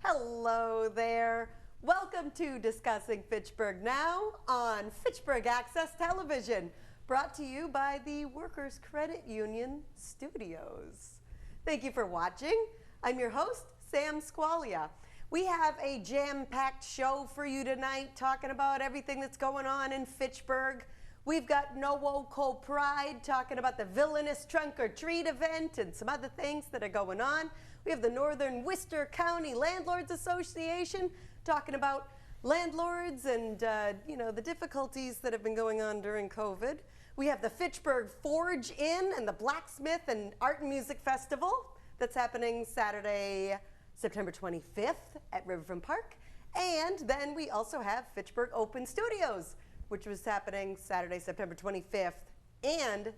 Hello there. Welcome to Discussing Fitchburg Now on Fitchburg Access Television, brought to you by the Workers Credit Union Studios. Thank you for watching. I'm your host, Sam Squalia. We have a jam-packed show for you tonight, talking about everything that's going on in Fitchburg. We've got Nowoco Pride talking about the Villainous Trunk or Treat event and some other things that are going on. We have the Northern Worcester County Landlords Association talking about landlords and the difficulties that have been going on during COVID. We have the Fitchburg Forge Inn and the Blacksmith and Art and Music Festival that's happening Saturday, September 25th at Riverfront Park. And then we also have Fitchburg Open Studios, which was happening Saturday, September 25th and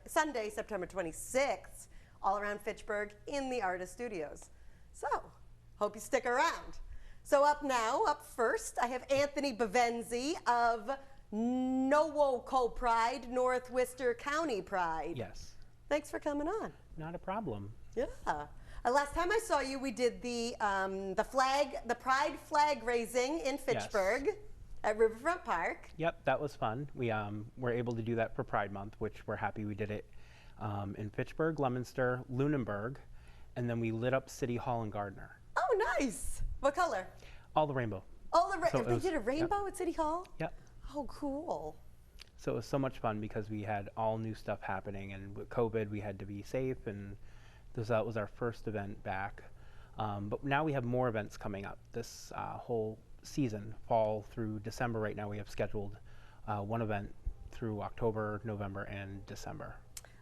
Sunday, September 26th. All around Fitchburg in the Artist Studios. So, hope you stick around. So up first, I have Anthony Bovenzi of Nowoco Pride, North Worcester County Pride. Yes. Thanks for coming on. Not a problem. Yeah. Last time I saw you, we did the Pride flag raising in Fitchburg. Yes. At Riverfront Park. Yep, that was fun. We were able to do that for Pride Month, which we're happy we did it. In Fitchburg, Leominster, Lunenburg, and then we lit up City Hall and Gardner. Oh, nice. What color? All the rainbow. They did a rainbow at City Hall? Yep. Oh, cool. So it was so much fun because we had all new stuff happening, and with COVID, we had to be safe, and that was our first event back. But now we have more events coming up this whole season, fall through December. Right now we have scheduled one event through October, November, and December.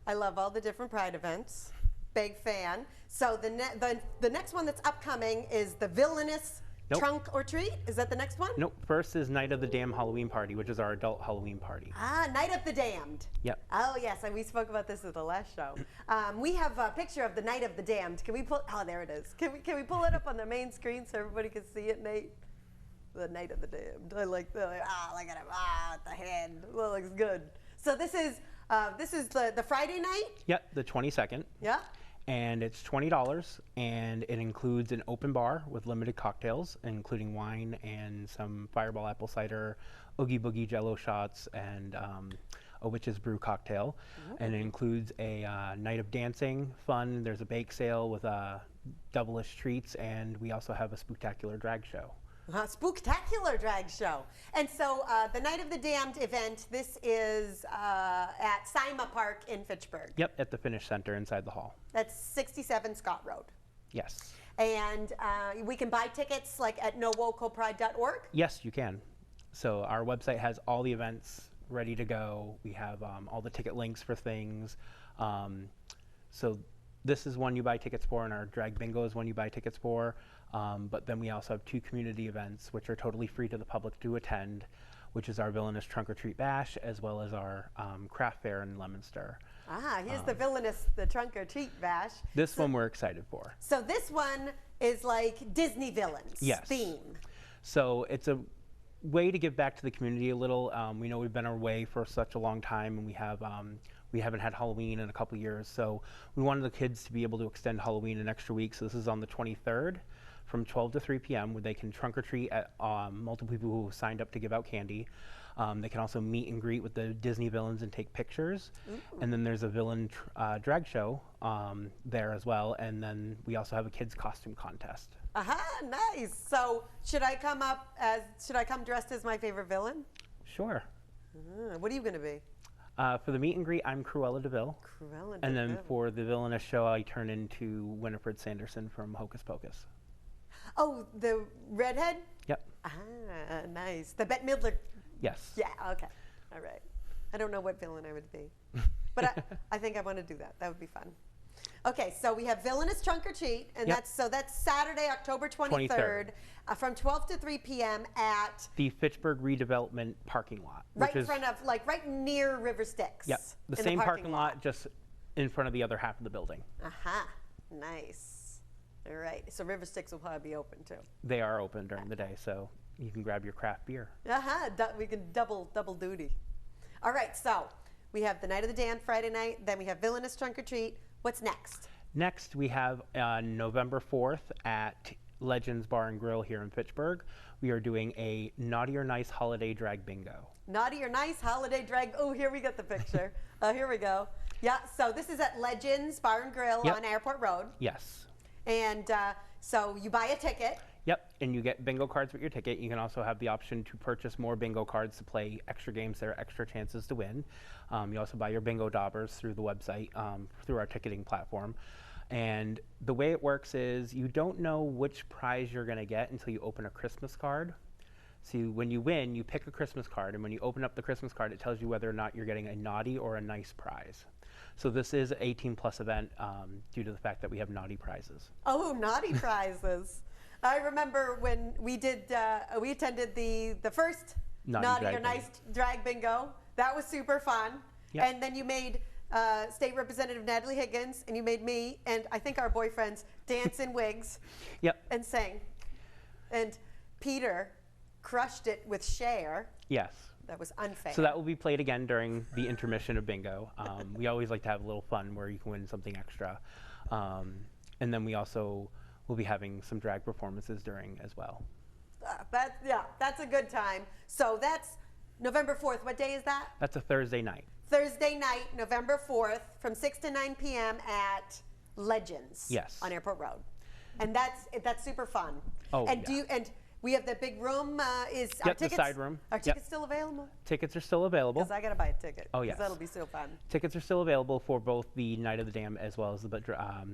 I love all the different Pride events. Big fan. So the next one that's upcoming is the Villainous Trunk or Treat. Is that the next one? Nope. First is Night of the Damned Halloween Party, which is our adult Halloween party. Ah, Night of the Damned. Yep. Oh, yes. And we spoke about this at the last show. We have a picture of the Night of the Damned. Can we pull? Oh, there it is. Can we pull it up on the main screen so everybody can see it, Nate? The Night of the Damned. I like the, look at him. At the head. That looks good. So this is the Friday night? Yep, the 22nd. Yeah. And it's $20, and it includes an open bar with limited cocktails, including wine and some Fireball apple cider, Oogie Boogie Jello shots, and a Witch's Brew cocktail. Ooh. And it includes a night of dancing, fun. There's a bake sale with double-ish treats, and we also have a spooktacular drag show. Spooktacular drag show. And so the Night of the Damned event, this is at Sima Park in Fitchburg. Yep, at the Finish Center inside the hall. That's 67 Scott Road. Yes. And we can buy tickets like at nowocopride.org? Yes, you can. So our website has all the events ready to go. We have all the ticket links for things. So this is one you buy tickets for, and our drag bingo is one you buy tickets for. But then we also have two community events, which are totally free to the public to attend, which is our Villainous Trunk or Treat Bash, as well as our craft fair in Leominster. Ah, here's the Trunk or Treat Bash. This one we're excited for. So this one is like Disney villains theme. So it's a way to give back to the community a little. We know we've been away for such a long time, and we haven't had Halloween in a couple years. So we wanted the kids to be able to extend Halloween an extra week. So this is on the 23rd. From 12 to 3 p.m. where they can trunk or treat at multiple people who signed up to give out candy. They can also meet and greet with the Disney villains and take pictures. Ooh. And then there's a villain drag show there as well. And then we also have a kids costume contest. Aha, nice. So should I come dressed as my favorite villain? Sure. What are you going to be? For the meet and greet, I'm Cruella DeVille. And then for the villainous show, I turn into Winifred Sanderson from Hocus Pocus. Oh, the redhead? Yep. Ah, nice. The Bette Midler. Yes. Yeah, okay. All right. I don't know what villain I would be. But I think I want to do that. That would be fun. Okay, so we have Villainous Trunk or Treat, and that's Saturday, October 23rd, from 12 to 3 p.m. at the Fitchburg Redevelopment parking lot. Right in front of, right near River Styx. Yep, the same parking lot, just in front of the other half of the building. Aha, nice. All right. So River Styx will probably be open too. They are open during the day, so you can grab your craft beer. We can double duty. All right. So we have the Night of the Damned Friday night. Then we have Villainous Trunk or Treat. What's next? Next, we have November 4th at Legends Bar and Grill here in Fitchburg. We are doing a Naughty or Nice holiday drag bingo. Naughty or Nice holiday drag. Oh, here we got the picture. Here we go. Yeah, so this is at Legends Bar and Grill on Airport Road. Yes. And so you buy a ticket. Yep, and you get bingo cards with your ticket. You can also have the option to purchase more bingo cards to play extra games. There are extra chances to win. You also buy your bingo daubers through the website, through our ticketing platform. And the way it works is you don't know which prize you're going to get until you open a Christmas card. So when you win, you pick a Christmas card, and when you open up the Christmas card, it tells you whether or not you're getting a naughty or a nice prize. So this is an 18+ event due to the fact that we have naughty prizes. Oh, naughty prizes. I remember when we did, we attended the first naughty or nice drag bingo. That was super fun. Yep. And then you made State Representative Natalie Higgins, and you made me and I think our boyfriends dance in wigs. Yep. And sing. And Peter crushed it with Cher. Yes. That was unfair. So that will be played again during the intermission of bingo. We always like to have a little fun where you can win something extra. And then we also will be having some drag performances during as well. That's a good time. So that's November 4th. What day is that? That's a Thursday night. Thursday night, November 4th, from 6 to 9 p.m. at Legends. Yes. On Airport Road. And that's super fun. Oh, and we have the big room. Our tickets, the side room. Are tickets still available? Tickets are still available. Because I got to buy a ticket. Oh, yes. That'll be so fun. Tickets are still available for both the Night of the Dam as well as the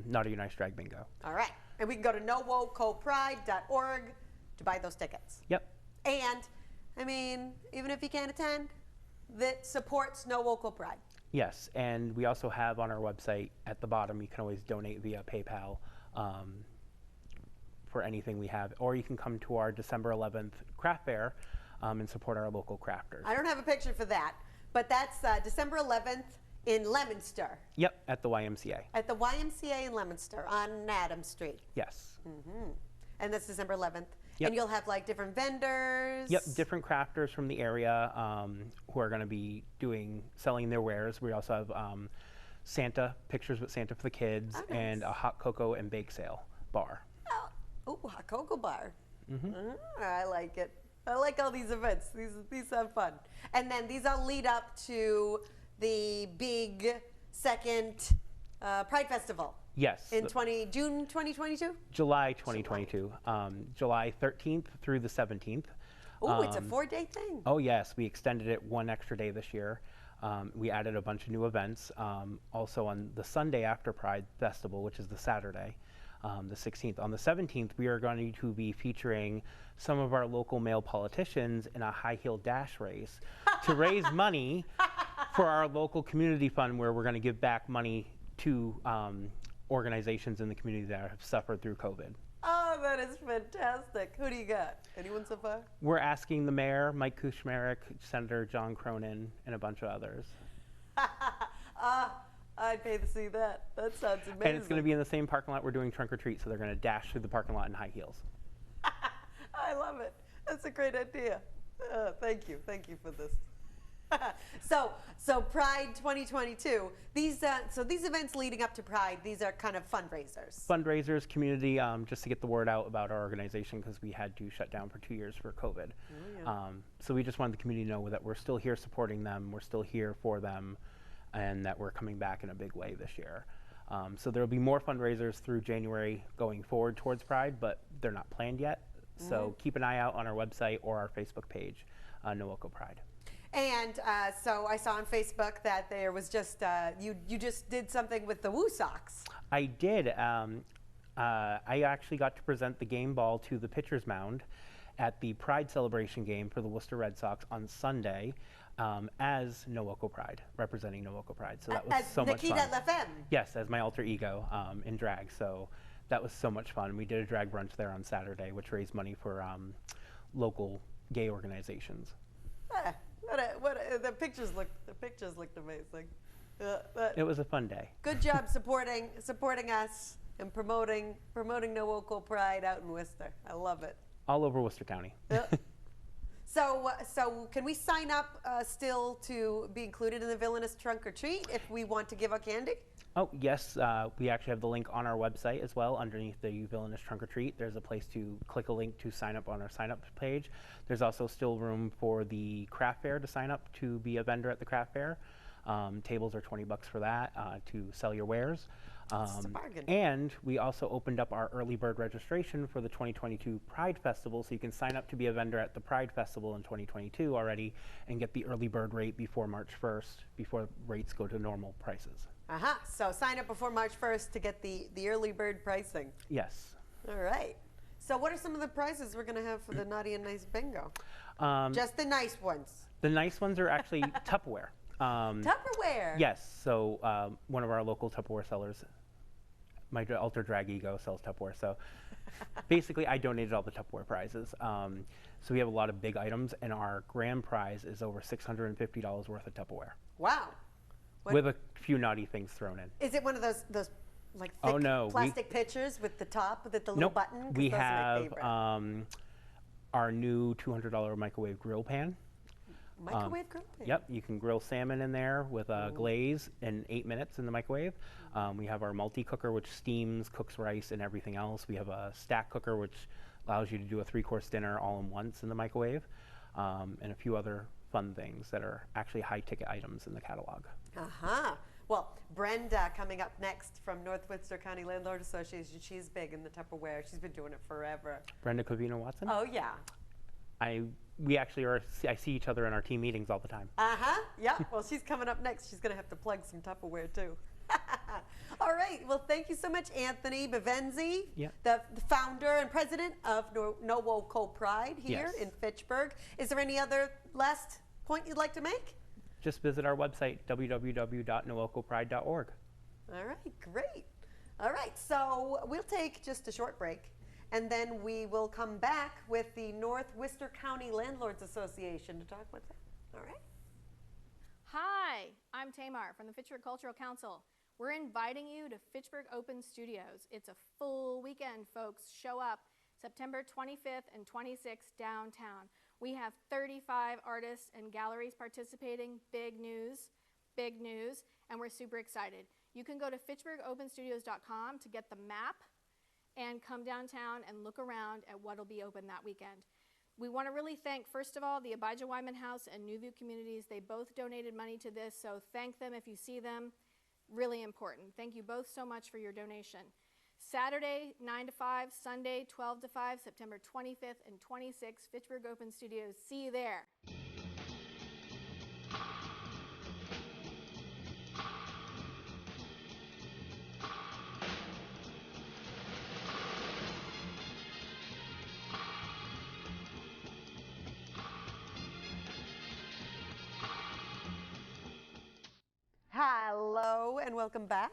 Naughty or Nice Drag Bingo. All right. And we can go to NWCLA.org to buy those tickets. Yep. And, I mean, even if you can't attend, that supports NWCLA Pride. Yes. And we also have on our website at the bottom, you can always donate via PayPal. For anything we have, or you can come to our December 11th craft fair and support our local crafters. I don't have a picture for that, but that's December 11th in Leominster. Yep, at the YMCA. At the YMCA in Leominster on Adams Street. Yes. Mm-hmm. And that's December 11th. Yep. And you'll have like different vendors. Yep, different crafters from the area who are going to be selling their wares. We also have Santa, pictures with Santa for the kids, and a hot cocoa and bake sale bar. Oh, hot cocoa bar. Mm-hmm. I like it. I like all these events. These sound fun. And then these all lead up to the big second Pride Festival. Yes. In June 2022? July 2022. July 13th through the 17th. Oh, it's a 4-day thing. Oh, yes. We extended it one extra day this year. We added a bunch of new events. Also on the Sunday after Pride Festival, which is the Saturday. The 16th. On the 17th, we are going to be featuring some of our local male politicians in a high heel dash race to raise money for our local community fund, where we're going to give back money to organizations in the community that have suffered through COVID. Oh, that is fantastic. Who do you got? Anyone so far? We're asking the mayor, Mike Kuchmarek, Senator John Cronin, and a bunch of others. I'd pay to see that. That sounds amazing. And it's going to be in the same parking lot we're doing Trunk or Treat, so they're going to dash through the parking lot in high heels. I love it. That's a great idea. Thank you. Thank you for this. So Pride 2022. These events leading up to Pride, these are kind of fundraisers. Fundraisers, community, just to get the word out about our organization, because we had to shut down for 2 years for COVID. Oh, yeah. So we just wanted the community to know that we're still here supporting them. We're still here for them. And that we're coming back in a big way this year. So there will be more fundraisers through January going forward towards Pride, but they're not planned yet. So keep an eye out on our website or our Facebook page, Nowoco Pride. And so I saw on Facebook that there was just, you just did something with the Woo Socks. I did. I actually got to present the game ball to the pitcher's mound at the Pride celebration game for the Worcester Red Sox on Sunday. As Nowoco Pride, representing Nowoco Pride. So that was so much fun. Nikita LaFemme. Yes, as my alter ego in drag. So that was so much fun. We did a drag brunch there on Saturday, which raised money for local gay organizations. The pictures looked amazing. It was a fun day. Good job supporting us and promoting Nowoco Pride out in Worcester. I love it. All over Worcester County. So can we sign up still to be included in the Villainous Trunk or Treat if we want to give out candy? Oh, yes. We actually have the link on our website as well. Underneath the Villainous Trunk or Treat, there's a place to click a link to sign up on our sign up page. There's also still room for the craft fair to sign up to be a vendor at the craft fair. Tables are $20 for that to sell your wares. It's a bargain. And we also opened up our early bird registration for the 2022 Pride Festival, so you can sign up to be a vendor at the Pride Festival in 2022 already and get the early bird rate before March 1st, before rates go to normal prices. So sign up before March 1st to get the early bird pricing. Yes. All right. So what are some of the prizes we're going to have for the Naughty and Nice Bingo? Just the nice ones. The nice ones are actually Tupperware. Tupperware? Yes. So one of our local Tupperware sellers, my alter drag ego, sells Tupperware. So basically, I donated all the Tupperware prizes. So we have a lot of big items, and our grand prize is over $650 worth of Tupperware. Wow. With a few naughty things thrown in. Is it one of those like thick plastic pitchers with the top with the little button? We have our new $200 microwave grill pan. Microwave grill pan? Yep, you can grill salmon in there with a glaze in 8 minutes in the microwave. We have our multi-cooker, which steams, cooks rice and everything else. We have a stack cooker, which allows you to do a 3-course dinner all in once in the microwave, and a few other fun things that are actually high-ticket items in the catalog. Well, Brenda coming up next from North Worcester County Landlord Association. She's big in the Tupperware. She's been doing it forever. Brenda Covino Watson? Oh, yeah. We actually are, I see each other in our team meetings all the time. Yeah, well, she's coming up next. She's going to have to plug some Tupperware, too. All right. Well, thank you so much, Anthony Bovenzi, the founder and president of Nowoco Pride here in Fitchburg. Is there any other last point you'd like to make? Just visit our website, www.nowocopride.org. All right, great. All right, so we'll take just a short break, and then we will come back with the North Worcester County Landlords Association to talk with them. All right. Hi, I'm Tamar from the Fitchburg Cultural Council. We're inviting you to Fitchburg Open Studios. It's a full weekend, folks. Show up September 25th and 26th downtown. We have 35 artists and galleries participating. Big news, and we're super excited. You can go to fitchburgopenstudios.com to get the map and come downtown and look around at what'll be open that weekend. We want to really thank, first of all, the Abijah Wyman House and New View Communities. They both donated money to this, so thank them if you see them. Really important. Thank you both so much for your donation. Saturday, 9 to 5, Sunday, 12 to 5, September 25th and 26th, Fitchburg Open Studios. See you there. Hello and welcome back.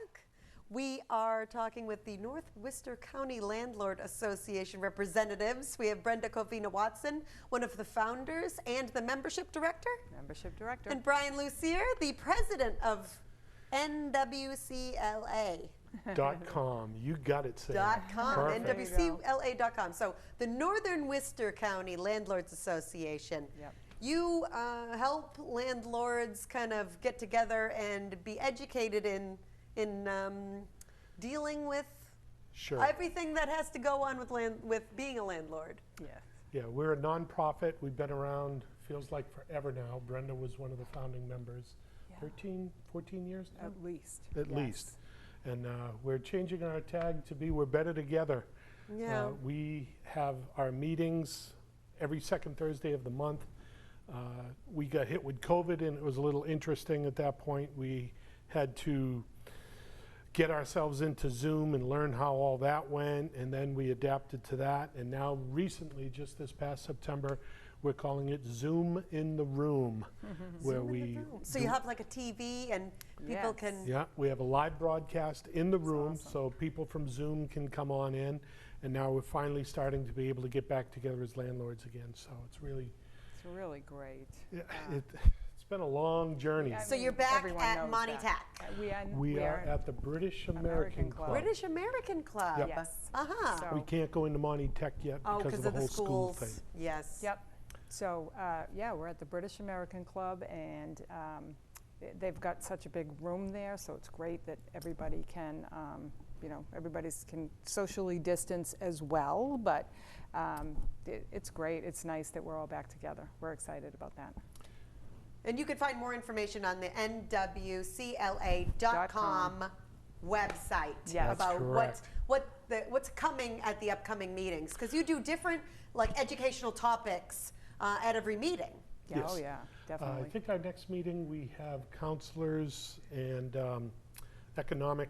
We are talking with the North Worcester County Landlord Association representatives. We have Brenda Covina Watson, one of the founders and the membership director. And Brian Lucier, the president of NWCLA. .com. You got it, Sam. .com. NWCLA.com. So the Northern Worcester County Landlords Association. Yep. You help landlords kind of get together and be educated in dealing with everything that has to go on with being a landlord. Yes. Yeah, we're a nonprofit. We've been around, feels like forever now. Brenda was one of the founding members. 13, 14 years now? At least. At least. And we're changing our tag to be we're better together. Yeah. We have our meetings every second Thursday of the month. We got hit with COVID, and it was a little interesting at that point. We had to get ourselves into Zoom and learn how all that went, and then we adapted to that. And now recently, just this past September, we're calling it Zoom in the Room, where So you have like a TV and people can... Yeah, we have a live broadcast in the room, so people from Zoom can come on in. And now we're finally starting to be able to get back together as landlords again. So it's really... It's really great. Yeah, it's It's been a long journey. Yeah, I So mean, you're back everyone at knows Monty that. Tech. We are at the British American Club. British American Club. Yep. Yes. Uh-huh. So- We can't go into Monty Tech yet Oh, because of the whole school thing. Yes. Yep. So, yeah, we're at the British American Club, and they've got such a big room there, so it's great that everybody can, everybody's can socially distance as well, but it's great. It's nice that we're all back together. We're excited about that. And you can find more information on the NWCLA.com website Yes. about Correct. what's coming at the upcoming meetings, because you do different educational topics at every meeting. Yeah, Yes. Oh, yeah, definitely. I think our next meeting, we have counselors and Economic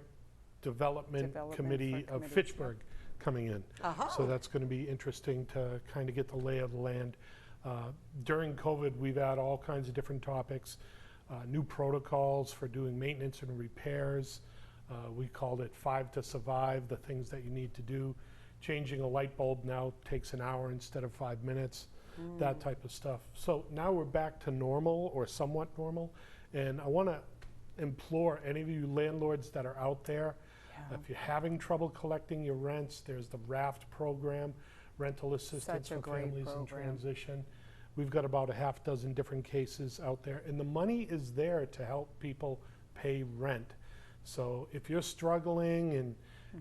Development Committee of committees, Fitchburg coming in. Uh-huh. So that's going to be interesting to kind of get the lay of the land. During COVID, we've had all kinds of different topics, new protocols for doing maintenance and repairs. We called it 5 to Survive, the things that you need to do. Changing a light bulb now takes an hour instead of 5 minutes, that type of stuff. So now we're back to normal or somewhat normal. And I want to implore any of you landlords that are out there, if you're having trouble collecting your rents, there's the RAFT program, Rental Assistance Such a for great Families in program. Transition. We've got about a half dozen different cases out there, and the money is there to help people pay rent. So if you're struggling and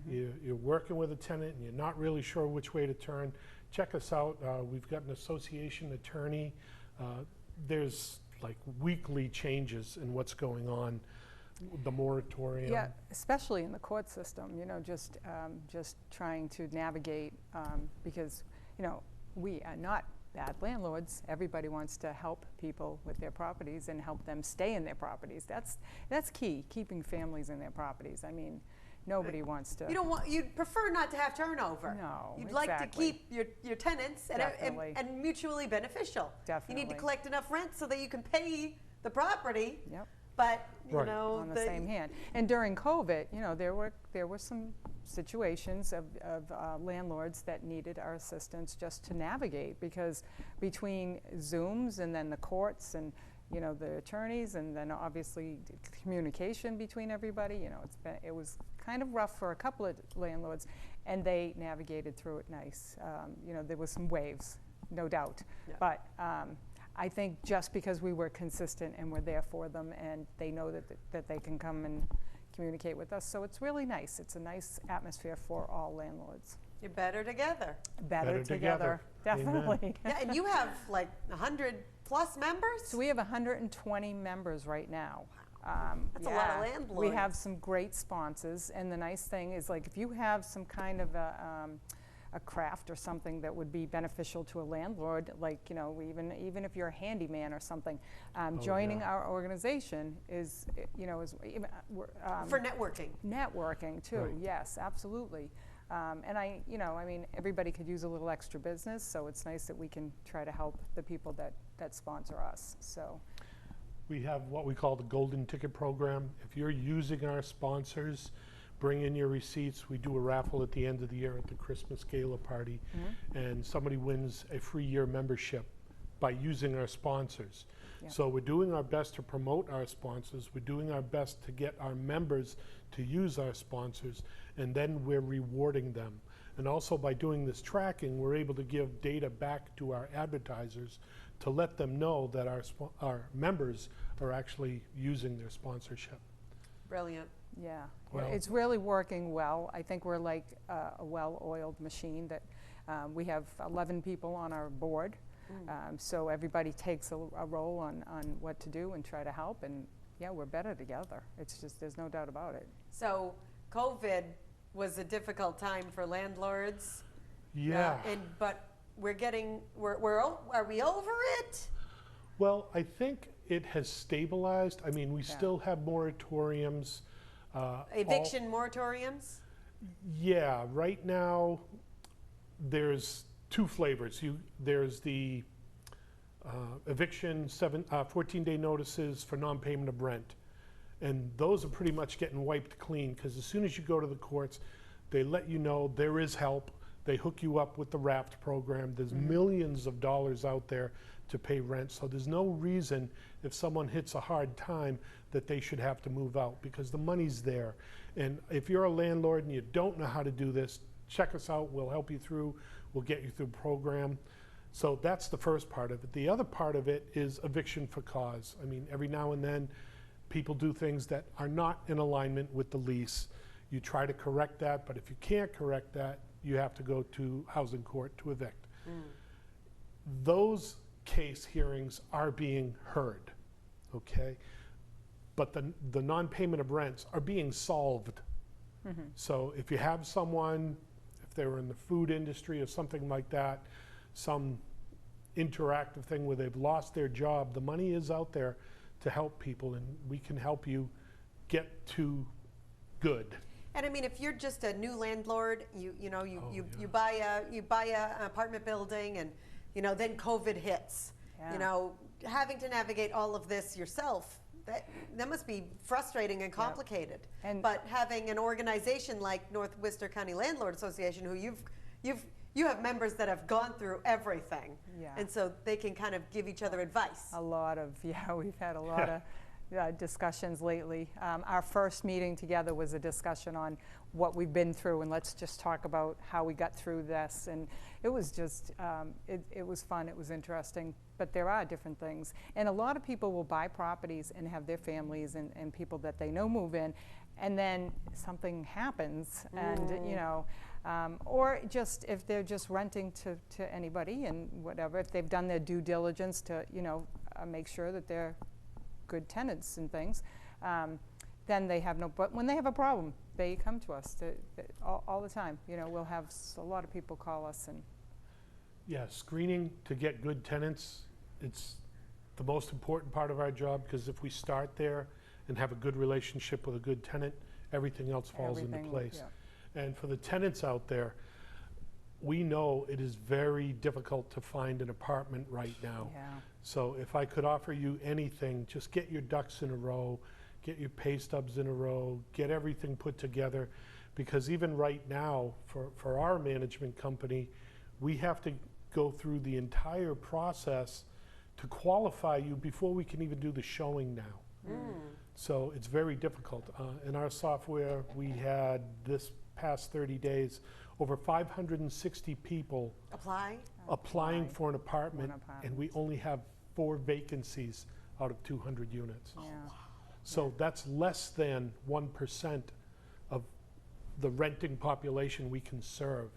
you're working with a tenant and you're not really sure which way to turn, check us out. We've got an association attorney. There's like weekly changes in what's going on, the moratorium. Yeah, especially in the court system, just trying to navigate, because, we are not bad landlords. Everybody wants to help people with their properties and help them stay in their properties. That's key, keeping families in their properties. I mean, nobody wants to. You'd prefer not to have turnover. No, You'd like to exactly. keep your tenants Definitely. and mutually beneficial. You need to Definitely. collect enough rent so that you can pay the property. Yep. But Right. On the same hand. And during COVID, there were some situations of landlords that needed our assistance just to navigate, because between Zooms and then the courts and the attorneys, and then obviously communication between everybody, it was kind of rough for a couple of landlords, and they navigated through it nice. There was some waves, no doubt, Yeah. but I think just because we were consistent and we're there for them, and they know that they can come and communicate with us, so it's really nice. It's a nice atmosphere for all landlords. You're better together. Better together, Amen. definitely. Yeah, and you have like 100 plus members? So we have 120 members right now. That's a lot of We landlords. have some great sponsors, and the nice thing is, if you have some kind of a craft or something that would be beneficial to a landlord, even if you're a handyman or something, joining yeah. our organization is For networking. networking too. Right. Yes, absolutely. And everybody could use a little extra business, so it's nice that we can try to help the people that sponsor us. So. We have what we call the Golden Ticket Program. If you're using our sponsors, bring in your receipts. We do a raffle at the end of the year at the Christmas gala party, and somebody wins a free year membership by using our sponsors. Yeah. So we're doing our best to promote our sponsors. We're doing our best to get our members to use our sponsors, and then we're rewarding them. And also by doing this tracking, we're able to give data back to our advertisers to let them know that our members are actually using their sponsorship. Brilliant. Yeah, Well- it's really working well. I think we're like a well-oiled machine that we have 11 people on our board. So everybody takes a role on what to do and try to help, and yeah, we're better together. It's just, there's no doubt about it. So COVID was a difficult time for landlords. Yeah. But are we over it? Well, I think it has stabilized. I mean, we still have moratoriums. Eviction moratoriums? Yeah, right now there's two flavors. There's the eviction 14-day notices for non-payment of rent. And those are pretty much getting wiped clean, because as soon as you go to the courts, they let you know there is help. They hook you up with the RAFT program. There's millions of dollars out there to pay rent. So there's no reason if someone hits a hard time that they should have to move out, because the money's there. And if you're a landlord and you don't know how to do this, check us out. We'll help you through. We'll get you through the program. So that's the first part of it. The other part of it is eviction for cause. I mean, every now and then people do things that are not in alignment with the lease. You try to correct that, but if you can't correct that, you have to go to housing court to evict. Those case hearings are being heard, okay? But the non-payment of rents are being solved. So if you have someone, if they were in the food industry or something like that, some interactive thing where they've lost their job, the money is out there to help people, and we can help you get to good. And I mean, if you're just a new landlord, you buy a apartment building, and then COVID hits. Having to navigate all of this yourself, that must be frustrating and complicated. But having an organization like North Worcester County Landlord Association, who you have members that have gone through everything, and so they can kind of give each other advice. We've had a lot of discussions lately. Our first meeting together was a discussion on what we've been through, and let's just talk about how we got through this. And it was just, it was fun, it was interesting, but there are different things. And a lot of people will buy properties and have their families and people that they know move in, and then something happens, and or just if they're just renting to anybody and whatever, if they've done their due diligence to make sure that they're good tenants and things, then they have no, but when they have a problem, they come to us all the time. We'll have a lot of people call us. And screening to get good tenants, it's the most important part of our job, because if we start there and have a good relationship with a good tenant, everything else falls into place. And for the tenants out there, we know it is very difficult to find an apartment right now. So if I could offer you anything, just get your ducks in a row, get your pay stubs in a row, get everything put together, because even right now, for our management company, we have to go through the entire process to qualify you before we can even do the showing now. So it's very difficult. In our software, we had this past 30 days, over 560 people applying for an apartment, and we only have 4 vacancies out of 200 units. So that's less than 1% of the renting population we can serve.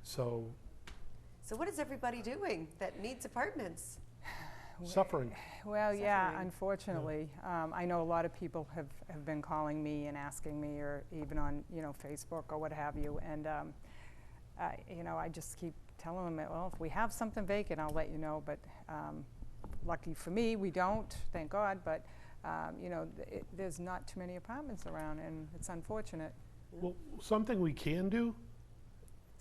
So what is everybody doing that needs apartments? Suffering. Well, unfortunately. I know a lot of people have been calling me and asking me, or even on Facebook or what have you, and I just keep telling them, well, if we have something vacant, I'll let you know. But lucky for me, we don't, thank God. But there's not too many apartments around, and it's unfortunate. Well, something we can do,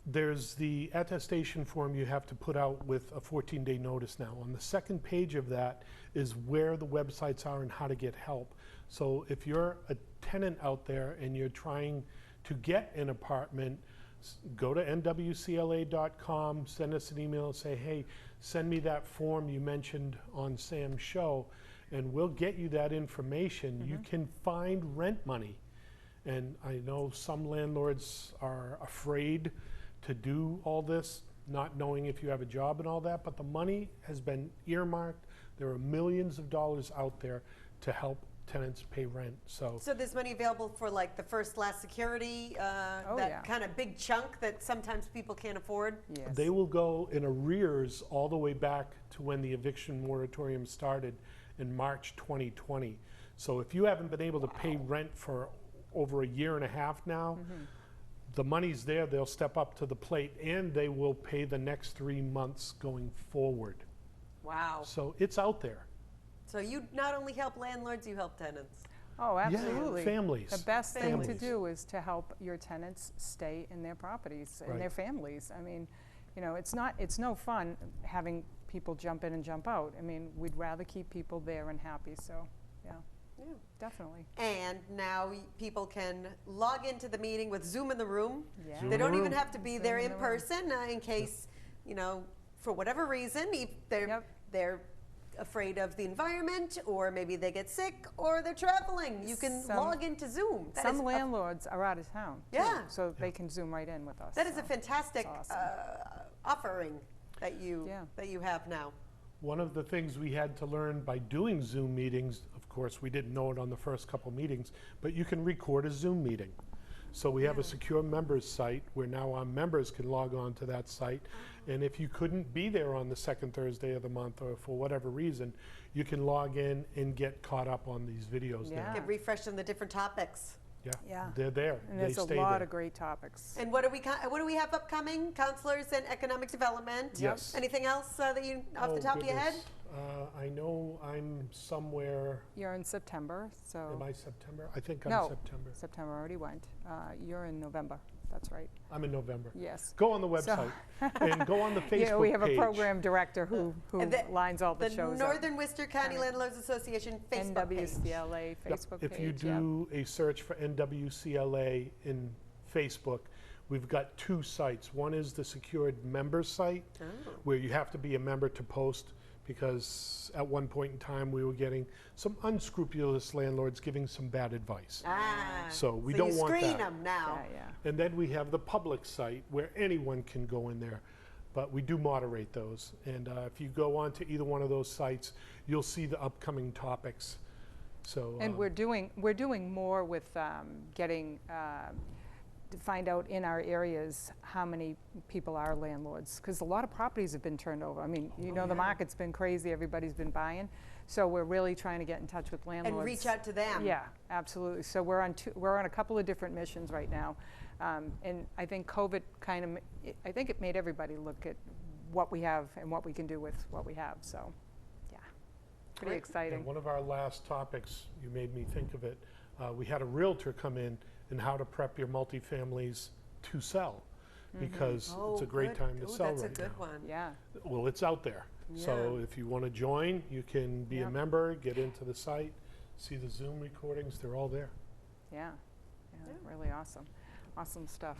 there's the attestation form you have to put out with a 14-day notice now. On the second page of that is where the websites are and how to get help. So if you're a tenant out there and you're trying to get an apartment, go to NWCLA.com, send us an email and say, hey, send me that form you mentioned on Sam's show, and we'll get you that information. You can find rent money. And I know some landlords are afraid to do all this, not knowing if you have a job and all that, but the money has been earmarked. There are millions of dollars out there to help tenants pay rent. So there's money available for like the first last security, kind of big chunk that sometimes people can't afford? They will go in arrears all the way back to when the eviction moratorium started in March 2020. So if you haven't been able to pay rent for over a year and a half now, the money's there, they'll step up to the plate, and they will pay the next 3 months going forward. Wow. So it's out there. So you not only help landlords, you help tenants. Oh, absolutely. Yeah, families. The best thing to do is to help your tenants stay in their properties and their families. I mean, it's no fun having people jump in and jump out. I mean, we'd rather keep people there and happy, so, yeah. Definitely. And now people can log into the meeting with Zoom in the room. Yeah. Zoom They in the don't even room. have to be Zoom there in in the room. person in case, you know, for whatever reason, they're afraid of the environment, or maybe they get sick, or they're traveling. You can log into Zoom. That Some is landlords are out of town, too, Yeah. so they can Zoom right in with us. that is a so fantastic it's awesome. offering that you Yeah. have now. One of the things we had to learn by doing Zoom meetings, of course, we didn't know it on the first couple meetings, but you can record a Zoom meeting. So we have a secure members site where now our members can log on to that site. And if you couldn't be there on the second Thursday of the month, or for whatever reason, you can log in and get caught up on these videos now. Yeah. Get refreshed on the different topics. Yeah. They're there. And They there's a stay lot there. of great topics. And what do we have upcoming? Counselors and economic development. Yes. Anything else that you off the Oh, top of your head? goodness. I know I'm somewhere, You're in September, so. am I September? I think I'm No. September. September already went. You're in November, that's right. I'm in November. Yes. Go on the website and go on the Facebook page. Yeah, we have a program director who And the- lines all the shows up. Northern Worcester County Landlords Association Facebook page. NWCLA Yep. Facebook page. If you yeah. do a search for NWCLA in Facebook, we've got two sites. One is the secured members site, Oh. where you have to be a member to post, because at one point in time we were getting some unscrupulous landlords giving some bad advice. So we don't you want screen that. them now. Yeah. And then we have the public site where anyone can go in there, but we do moderate those. And if you go onto either one of those sites, you'll see the upcoming topics. So And we're doing more with getting to find out in our areas how many people are landlords, because a lot of properties have been turned over. I mean, the market's been crazy, everybody's been buying, so we're really trying to get in touch with landlords. And reach out to them. Yeah, absolutely. So we're on a couple of different missions right now, and I think COVID I think it made everybody look at what we have and what we can do with what we have. So, yeah, pretty Great. exciting. And one of our last topics, you made me think of it, we had a realtor come in and how to prep your multifamilies to sell, because it's a great time to sell right now. That's a good one. Yeah, Well, it's out there. So if you want to join, you can be a Yep. member, get into the site, see the Zoom recordings, they're all there. yeah, really awesome stuff.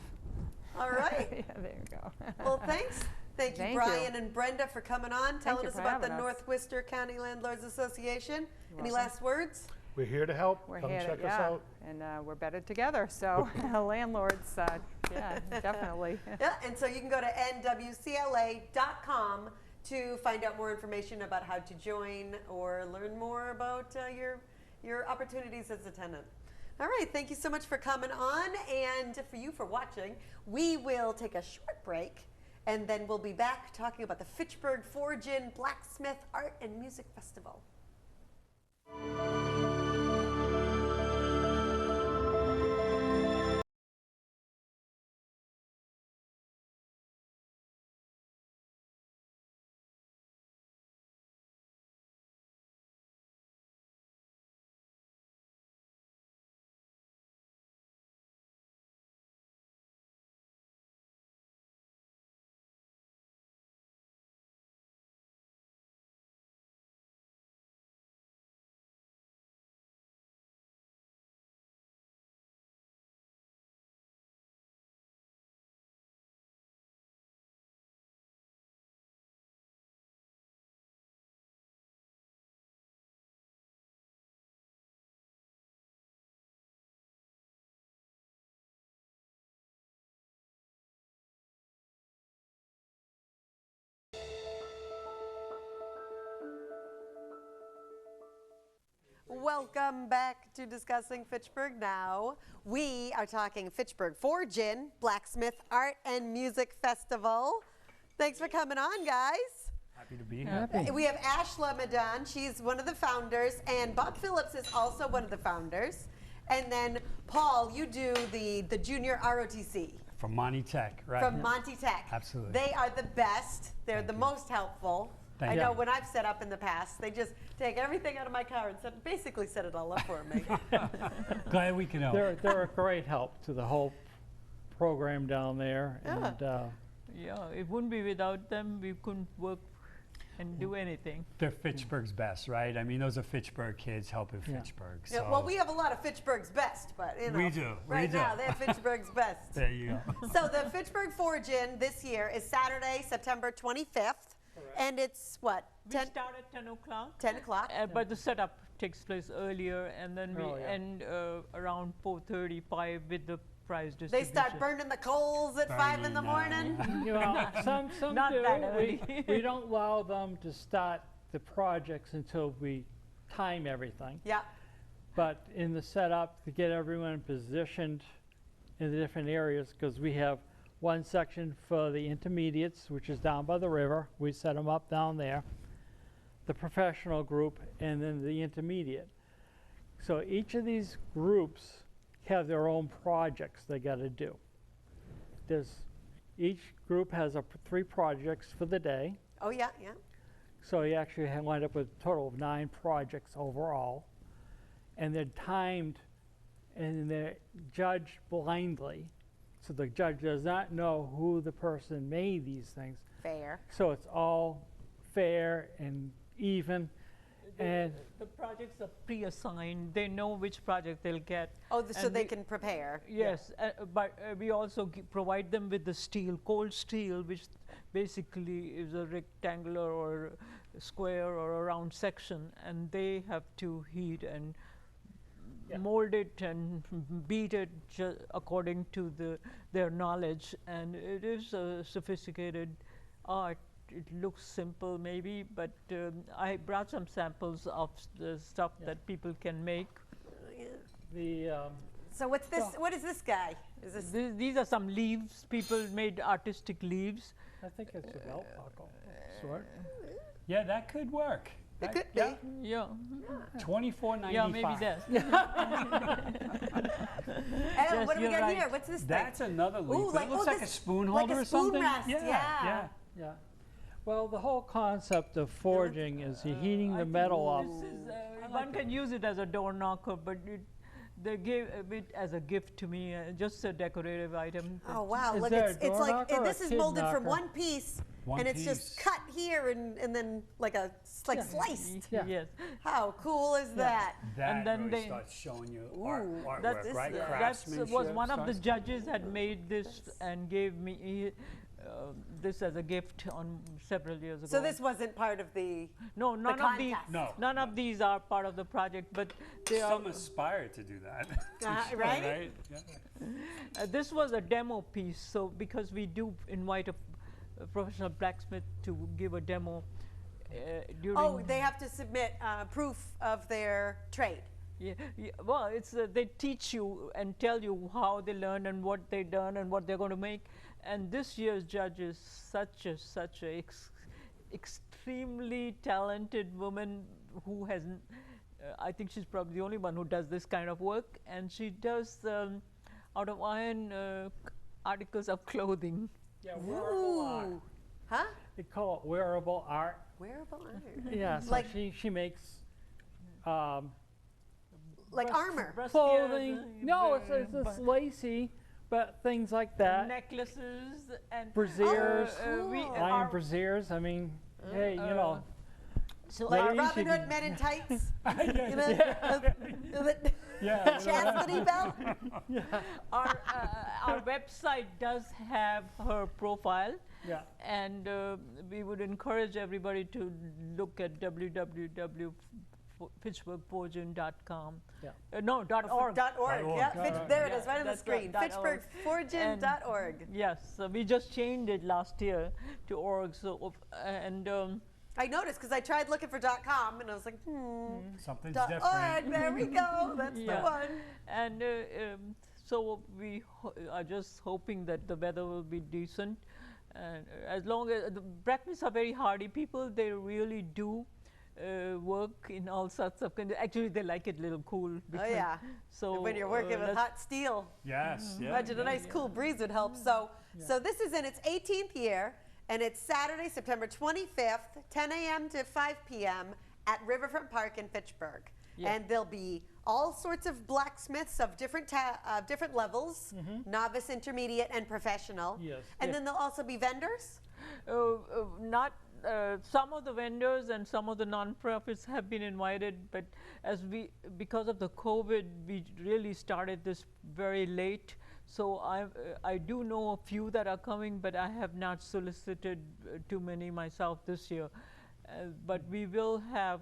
All right. Yeah, there you go. Well, thanks. Thank you, Thank you. Brian and Brenda, for coming on, telling you us for about the having us. North Worcester County Landlords Association. Any welcome. last words? We're here to help. We're Come here, check us yeah, out. and we're better together. So landlords, yeah, definitely. Yeah, and so you can go to nwcla.com to find out more information about how to join or learn more about your opportunities as a tenant. All right, thank you so much for coming on, and for you for watching. We will take a short break, and then we'll be back talking about the Fitchburg Forge-In Blacksmith Art and Music Festival. Welcome back to Discussing Fitchburg Now. We are talking Fitchburg Forge-In Blacksmith Art and Music Festival. Thanks for coming on, guys. Happy to be here. We have Achla Madan, she's one of the founders, and Bob Phillips is also one of the founders. And then Paul, you do the Junior ROTC From Monty Tech, right? from Monty Techs. Absolutely. They are the best. They're Thank the you. most helpful. Thank I you. know when I've set up in the past, they just take everything out of my car and basically set it all up for me. Glad we can help. They're a great help to the whole program down there. Yeah. And yeah, it wouldn't be without them. We couldn't work and do anything. They're Fitchburg's best, right? I mean, those are Fitchburg kids helping Fitchburg. Yeah, So well, we have a lot of Fitchburg's best, but you know, We do, we right do. now they're Fitchburg's best. there you go. So the Fitchburg Forge-In this year is Saturday, September 25th, and it's what, We 10, start at 10 o'clock, 10 o'clock? but the setup takes place earlier, and then we Oh, yeah. end around 4:35 with the prize They distribution. start burning the coals at 5 in the morning? Mm-hmm. Well, some not do. that We don't allow them to start the projects until we time everything. Yeah. But in the setup, to get everyone positioned in the different areas, because we have one section for the intermediates, which is down by the river. We set them up down there. The professional group, and then the intermediate. So each of these groups have their own projects they got to do. Each group has 3 projects for the day. Oh, yeah, yeah. So you actually wind up with a total of 9 projects overall. And they're timed and they're judged blindly. So the judge does not know who the person made these things. Fair. So it's all fair and even. And The projects are pre-assigned. They know which project they'll get. Oh, so And they we- can prepare. Yes, but we also provide them with the steel, cold steel, which basically is a rectangular or a square or a round section, and they have to heat and mold it and beat it according to their knowledge. And it is a sophisticated art. It looks simple maybe, but I brought some samples of the stuff that people can make. So what's this? What is this guy? Is this? These are some leaves. People made artistic leaves. I think it's a belt buckle sort. Yeah, that could work. It could yeah, be. Yeah, $24.95. yeah, maybe that. Hey, what do we you're got right. here? What's this thing? That's another leaf. Ooh, It looks like a this- spoon like holder a or spoon something. rest, yeah. Yeah. Well, the whole concept of forging is you're heating I the think metal up. This is, one can use it as a door knocker, but they gave it as a gift to me, just a decorative item. Oh wow! Is Look, there a it's door like knocker or this a is kid molded from knocker? one piece, One and it's just piece. cut here and then like sliced. Yeah. Yes. How cool is that? That And then really they- starts showing you Ooh, artwork, right? yeah. That was Craftsmanship one of the starts- judges had made this and gave me this as a gift on several years ago. So this wasn't part of the. no, none of these. contest. No. None of these are part of the project, but they are. Some aspire to do that. Right? Yeah. This was a demo piece, so because we do invite a professional blacksmith to give a demo during. Oh, they have to submit proof of their trade. Yeah, well, it's they teach you and tell you how they learn and what they done and what they're going to make. And this year's judge is such a extremely talented woman who has. I think she's probably the only one who does this kind of work, and she does out of iron articles of clothing. Yeah, wearable art. Ooh. Huh? They call it wearable art. Wearable iron. Yeah, so Like- she makes Like armor. clothing. No, it's lacy, but things like that. Necklaces and Brassieres, cool. iron brassieres. I mean, hey, you know. So Like Ladies, Robin you Hood can- men in tights. Yeah. You know, Yeah. chastity belt. our website does have her profile. Yeah. And we would encourage everybody to look at www.fitchburgforging.com. Yeah. No, .org. .org. Yeah, there it is, right on the That's screen. .org. Fitchburgforging.org. Yes, so we just changed it last year to .org. So and I noticed because I tried looking for .com and I was like, Something's .org. different. There we go. That's the Yeah. one. And so we are just hoping that the weather will be decent. And as long as the blacksmiths are very hardy people, they really do work in all sorts of conditions. Actually, they like it a little cool. Oh because- yeah. So When you're working with that's- hot steel, Yes. Yeah. imagine a nice cool breeze would help. So this is in its 18th year, and it's Saturday, September 25th, 10 a.m. to 5 p.m. at Riverfront Park in Fitchburg. Yeah. And there'll be all sorts of blacksmiths of different different levels, novice, intermediate, and professional. Yes. And then there'll also be vendors. not some of the vendors and some of the nonprofits have been invited, but because of the COVID, we really started this very late. So I do know a few that are coming, but I have not solicited too many myself this year. But we will have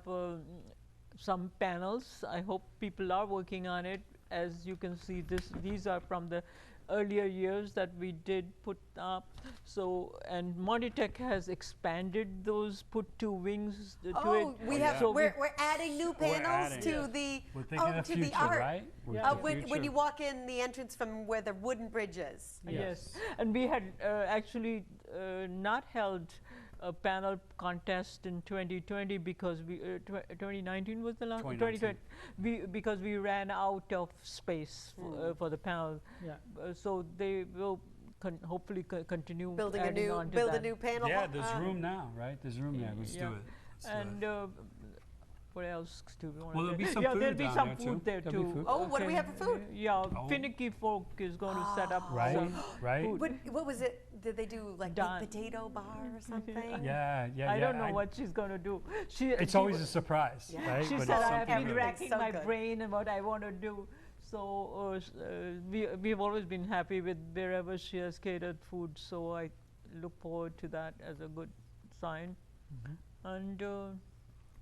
some panels. I hope people are working on it. As you can see, these are from the earlier years that we did put up. So, and Monty Tech has expanded those, put 2 wings to it. Oh, we have. So We're adding new panels to the We're thinking of to future, the art. right? We're When thinking you walk in the entrance from where the wooden bridge is. Yes, and we had actually not held a panel contest in 2020 because 2019 was the last. 2019. Because we ran out of space for the panel. Yeah. So they will hopefully continue Build adding on to a that. new panel. Yeah, there's room now, right? There's room there. Let's do it. Let's do And it. what else do we want Well, to there'll do? be some yeah, food there'll be down some there, food too. there There'll be too. food. Oh, what do we have for food? Yeah, Oh. Finicky Folk is going to set up Right, some right. food. What was it? Did they do like Done. baked potato bar or something? Yeah, yeah, I yeah. don't know what she's going to do. It's always a surprise, right? She But said, it's I have something been really- racking So my good. brain and what I want to do. So we've always been happy with wherever she has catered food. So I look forward to that as a good sign. And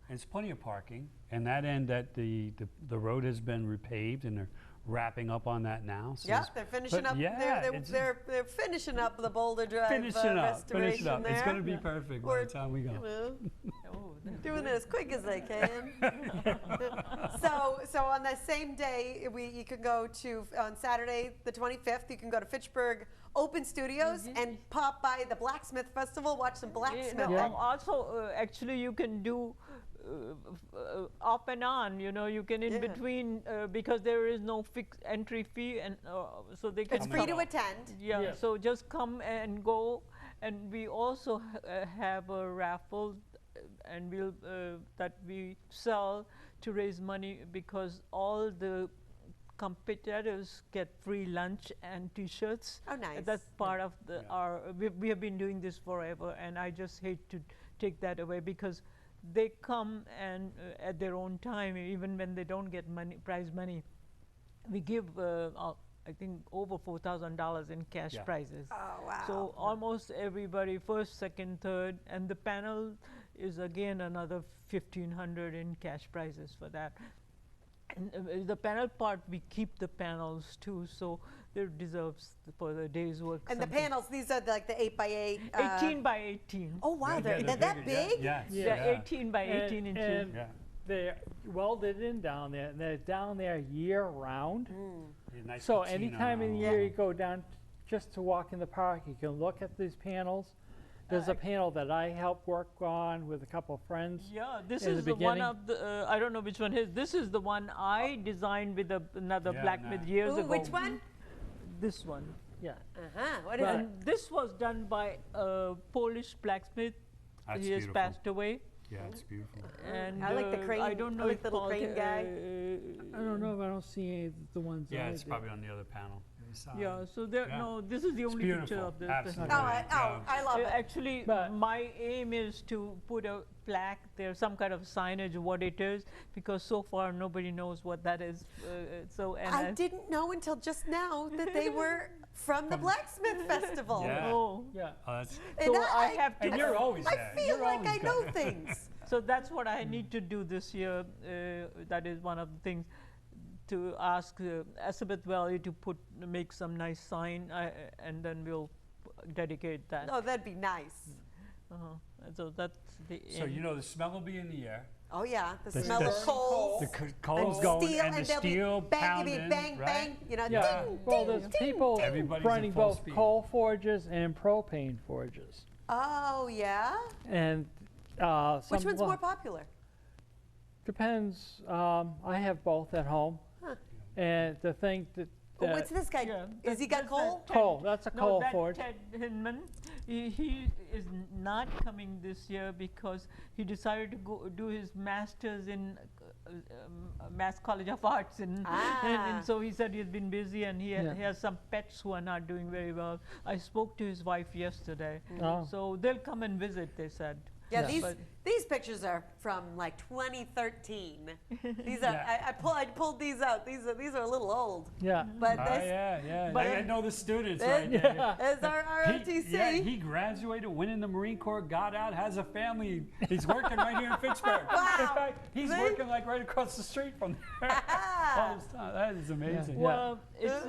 There's plenty of parking, and that end that the road has been repaved, and they're wrapping up on that now. So Yeah, there's- they're finishing but up. yeah, they're, it's- they're, they're finishing up the Boulder Drive finishing up, restoration finishing up. there. It's going to be perfect by We're, the time we go. you know, oh, that's doing good. it as quick as they can. so on the same day, you can go to on Saturday the 25th. You can go to Fitchburg Open Studios and pop by the Blacksmith Festival, watch some Blacksmith. Also, actually, you can do off and on. You know, you can in between because there is no fixed entry fee, and so they can. It's free to attend. Yeah, so just come and go. And we also have a raffle, and we'll that we sell to raise money because all the competitors get free lunch and T-shirts. Oh, nice. That's part of the we have been doing this forever, and I just hate to take that away because they come and at their own time, even when they don't get money, prize money. We give I think over $4,000 in cash prizes. Oh, wow. So almost everybody, first, second, third, and the panel is again another $1,500 in cash prizes for that. And the panel part, we keep the panels too, so there deserves for the day's work. And the something. panels, these are like the 8x8. 18 by 18. Oh wow, Yeah, they're that bigger, big? Yeah. They're 18 by 18 inches. And Yeah. they're welded in down there, and they're down there year round. Yeah, nice So patina anytime in on the all year of you go down just to walk in the park, you can look at these panels. There's a panel that I helped work on with a couple of friends. Yeah, this in is the the one beginning. of the, I don't know which one is. This is the one I designed with another Yeah, blacksmith nice. years Ooh, ago. which one? This one. Yeah. What is it? And this was done by a Polish blacksmith. That's He has beautiful. passed away. Yeah, it's beautiful. And I like the crane- I don't I know like if the little Paul crane guy. I don't know if I don't see any of the ones. Yeah, I it's did. probably on the other panel. Yeah, so there, Yeah. no, this is the It's only picture beautiful. of this. Absolutely. I love it. Actually, But- my aim is to put a plaque there, some kind of signage of what it is, because so far nobody knows what that is. So and I didn't know until just now that they were from the Blacksmith Festival. Yeah. Oh, Yeah. Oh, that's, And So I have to- and you're always I there. feel You're like always I know there. things. so that's what I need to do this year. That is one of the things. To ask Elizabeth Valley to make some nice sign, and then we'll dedicate that. Oh, that'd be nice. And so that's the So aim. you know the smell will be in the air. Oh yeah, the The- smell the- of coals. The coals and going steel, and the there'll be steel bang, pounding, bang, right? bang. You know, Yeah. ding, Well, ding, there's ding, people ding. Everybody's at running full both speed. coal forges and propane forges. Oh yeah. And Which one's more popular? Depends. I have both at home. Huh. And the thing that Oh, what's this guy? Yeah, Is he got that's coal? that coal, that's a No, coal that forge. Ted Hinman, he is not coming this year because he decided to go do his master's in Mass College of Arts, and so he said he's been busy, and he has some pets who are not doing very well. I spoke to his wife yesterday, Oh. so they'll come and visit. They said. Yeah, But- these pictures are from like 2013. These are Yeah. I pulled these out. These are a little old. Yeah. But Oh, this yeah. but- I know the students this right there. is our ROTC. He graduated, went in the Marine Corps, got out, has a family. He's working right here in Fitchburg. Wow. In fact, he's See? working like right across the street from there. All this time. That is amazing. Well, it's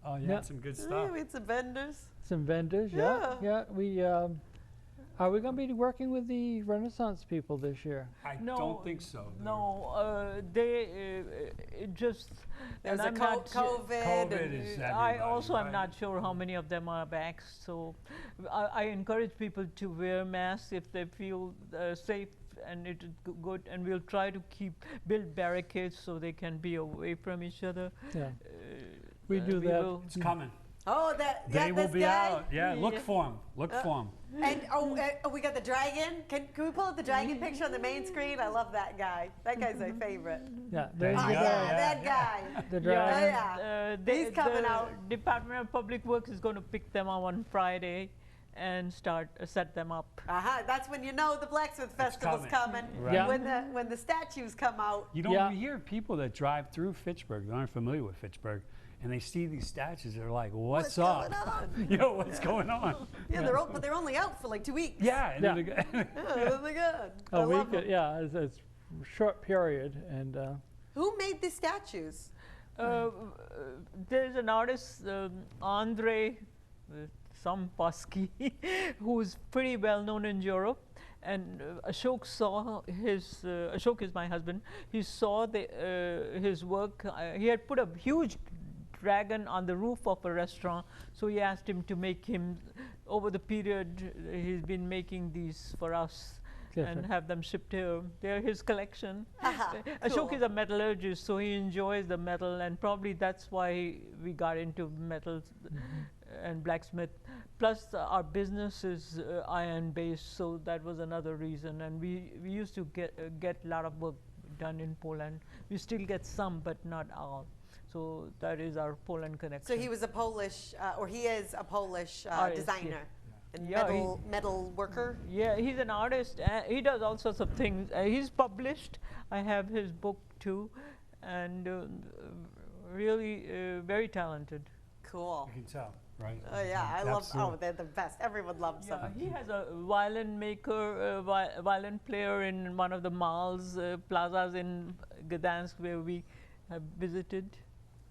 Oh, Yeah. some good Oh, stuff. we had some vendors. Some vendors, Yeah. yeah. We, are we going to be working with the Renaissance people this year? I No, don't think so. no, they just. There's and a I'm not su- COVID COVID. is I everybody, also am right? not sure how many of them are back. So I encourage people to wear masks if they feel safe and it is good. And we'll try to build barricades so they can be away from each other. Yeah. We do that. will- It's coming. Oh, They will this be guy. out. Yeah, look Yeah. for him. Look for him. And we got the dragon. Can we pull up the dragon picture on the main screen? I love that guy. That guy's my favorite. Yeah, There there's Oh you the go. yeah, guy. that guy. The Oh, dragon. yeah. They- He's coming the out. Department of Public Works is going to pick them up on Friday and set them up. That's when you know the Blacksmith Festival's coming. Right. Yeah. When the statues come out. You know, Yeah. we hear people that drive through Fitchburg that aren't familiar with Fitchburg, and they see these statues. They're like, "What's up? going on? You know, what's going on?" Yeah, but they're only out for like 2 weeks. Yeah, and Yeah. then the guy- Yeah, they're good. I A love week, them. yeah, it's a short period, and Who made the statues? There's an artist, Andre, some Pasky, who's pretty well known in Europe. And Ashok saw his, Ashok is my husband, he saw his work. He had put a huge dragon on the roof of a restaurant, so he asked him to make him, over the period, he's been making these for us. And Different. have them shipped here. They're his collection. Ashok Cool. is a metallurgist, so he enjoys the metal, and probably that's why we got into metals and blacksmith. Plus, our business is iron-based, so that was another reason. And we used to get a lot of work done in Poland. We still get some, but not all. So that is our Poland connection. So he was a Polish, or he is a Polish Artist, yeah. designer and Yeah, metal worker. Yeah, he's an artist. He does all sorts of things. He's published. I have his book too, and really very talented. Cool. you can tell, right? Oh yeah, I love. Absolutely. Oh, they're the best. Everyone loves Yeah, them. he has a violin maker, violin player in one of the malls, plazas in Gdansk where we have visited.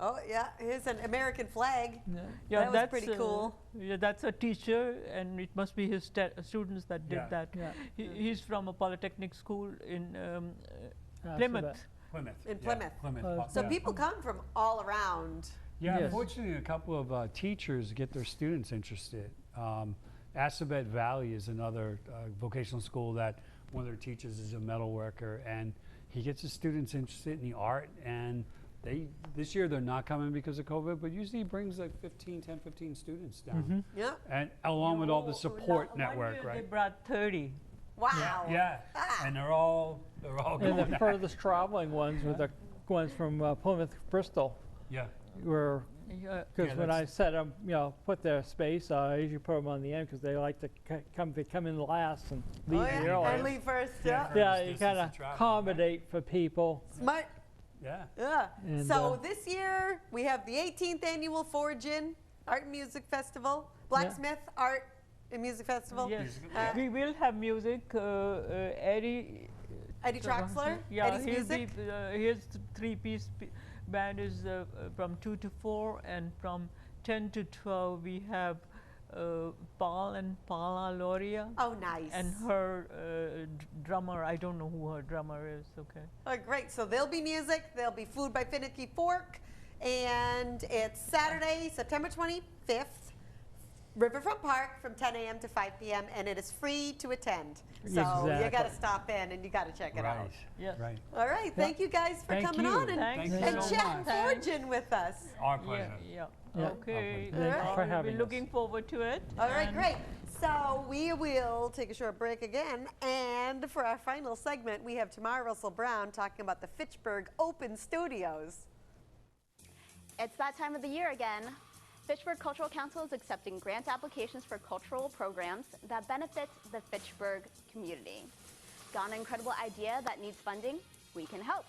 Oh yeah, here's an American flag. Yeah, That was that's pretty cool. Yeah, that's a teacher, and it must be his students that did Yeah. that. Yeah. He's from a polytechnic school in so Plymouth. that- Plymouth. In yeah, Plymouth. Plymouth. So yeah. people come from all around. Yeah, Yes. unfortunately, a couple of teachers get their students interested. Assabet Valley is another vocational school that one of their teachers is a metal worker, and he gets his students interested in the art. And this year they're not coming because of COVID, but usually he brings like 15 students down, Yeah. and along with all the No, support one network, year They right? brought 30. Wow. Yeah, and they're all And going. the furthest traveling ones were the ones from Plymouth, Bristol, Yeah, were, Yeah, because Yeah, when I that's- set them, put their space, I usually put them on the end because they like to come in last and leave Oh yeah. early. And leave first. Yeah, Yeah. for- Yeah, Furthest you distance kind to of travel, accommodate for people. Smart. yeah. Yeah. And, So this year we have the 18th annual Forgin Art and Music Festival, Blacksmith Art and Music Festival. Yes, Uh, we will have music. Eddie Troxler, Yeah, Eddie's music. his three-piece band is from 2 to 4, and from 10 to 12 we have Paul and Paula Loria. Oh, nice. And her drummer, I don't know who her drummer is, okay. Oh, great. So there'll be music. There'll be food by Finicky Fork. And it's Saturday, September 25th, Riverfront Park from 10 a.m. to 5 p.m. And it is free to attend. So you Exactly. got to stop in and you got to check it out. Right. Yes. Right. All right. Thank you guys for Thank coming you. on and, Thanks. Thank you and so chat much. Forgin with us. Our pleasure. Yeah. Yeah. Okay. Thank you for We'll having be us. looking forward to it. All right, and great. So we will take a short break again. And for our final segment, we have Tamar Russell Brown talking about the Fitchburg Open Studios. It's that time of the year again. Fitchburg Cultural Council is accepting grant applications for cultural programs that benefit the Fitchburg community. Got an incredible idea that needs funding? We can help.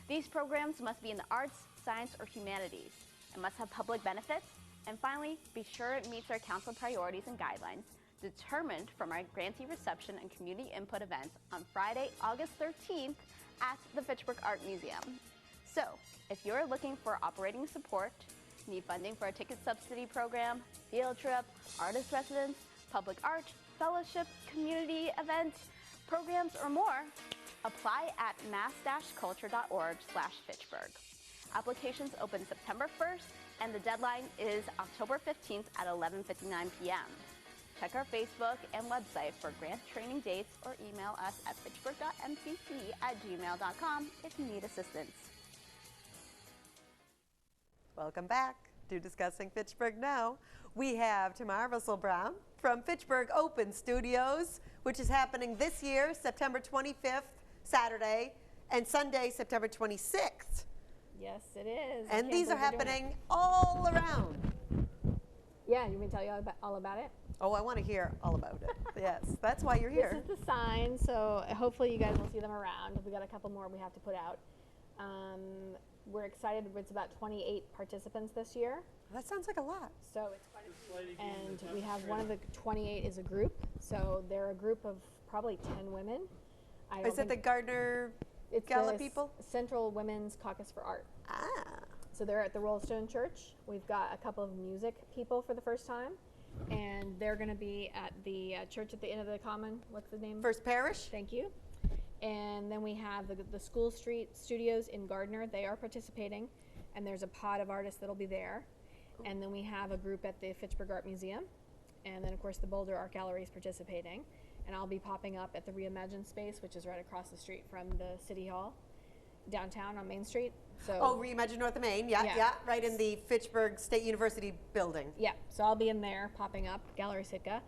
These programs must be in the arts, science, or humanities. It must have public benefits. And finally, be sure it meets our council priorities and guidelines determined from our grantee reception and community input event on Friday, August 13th at the Fitchburg Art Museum. So, if you're looking for operating support, need funding for a ticket subsidy program, field trip, artist residence, public art, fellowship, community event, programs, or more, apply at mass-culture.org/Fitchburg. Applications open September 1st, and the deadline is October 15th at 11:59 p.m. Check our Facebook and website for grant training dates or email us at fitchburg.mcc@gmail.com if you need assistance. Welcome back to Discussing Fitchburg Now. We have Tamar Brown from Fitchburg Open Studios, which is happening this year, September 25th, Saturday, and Sunday, September 26th. Yes, it is. And these are happening all around. Yeah, you want me to tell you all about it? Oh, I want to hear all about it. Yes, that's why you're here. This is the sign, so hopefully you guys will see them around. We got a couple more we have to put out. We're excited. It's about 28 participants this year. That sounds like a lot. So it's quite a few. And we have one of the 28 is a group. So they're a group of probably 10 women. Is it the Gardner Gala people? Central Women's Caucus for Art. Ah. So they're at the Rollstone Church. We've got a couple of music people for the first time. And they're going to be at the church at the end of the common. What's the name? First Parish. Thank you. And then we have the School Street Studios in Gardner. They are participating. And there's a pod of artists that'll be there. And then we have a group at the Fitchburg Art Museum. And then, of course, the Boulder Art Gallery is participating. And I'll be popping up at the Reimagine space, which is right across the street from the City Hall, downtown on Main Street. So Reimagine North of Main, yeah, right in the Fitchburg State University building. Yeah, so I'll be in there popping up, Gallery Sitka.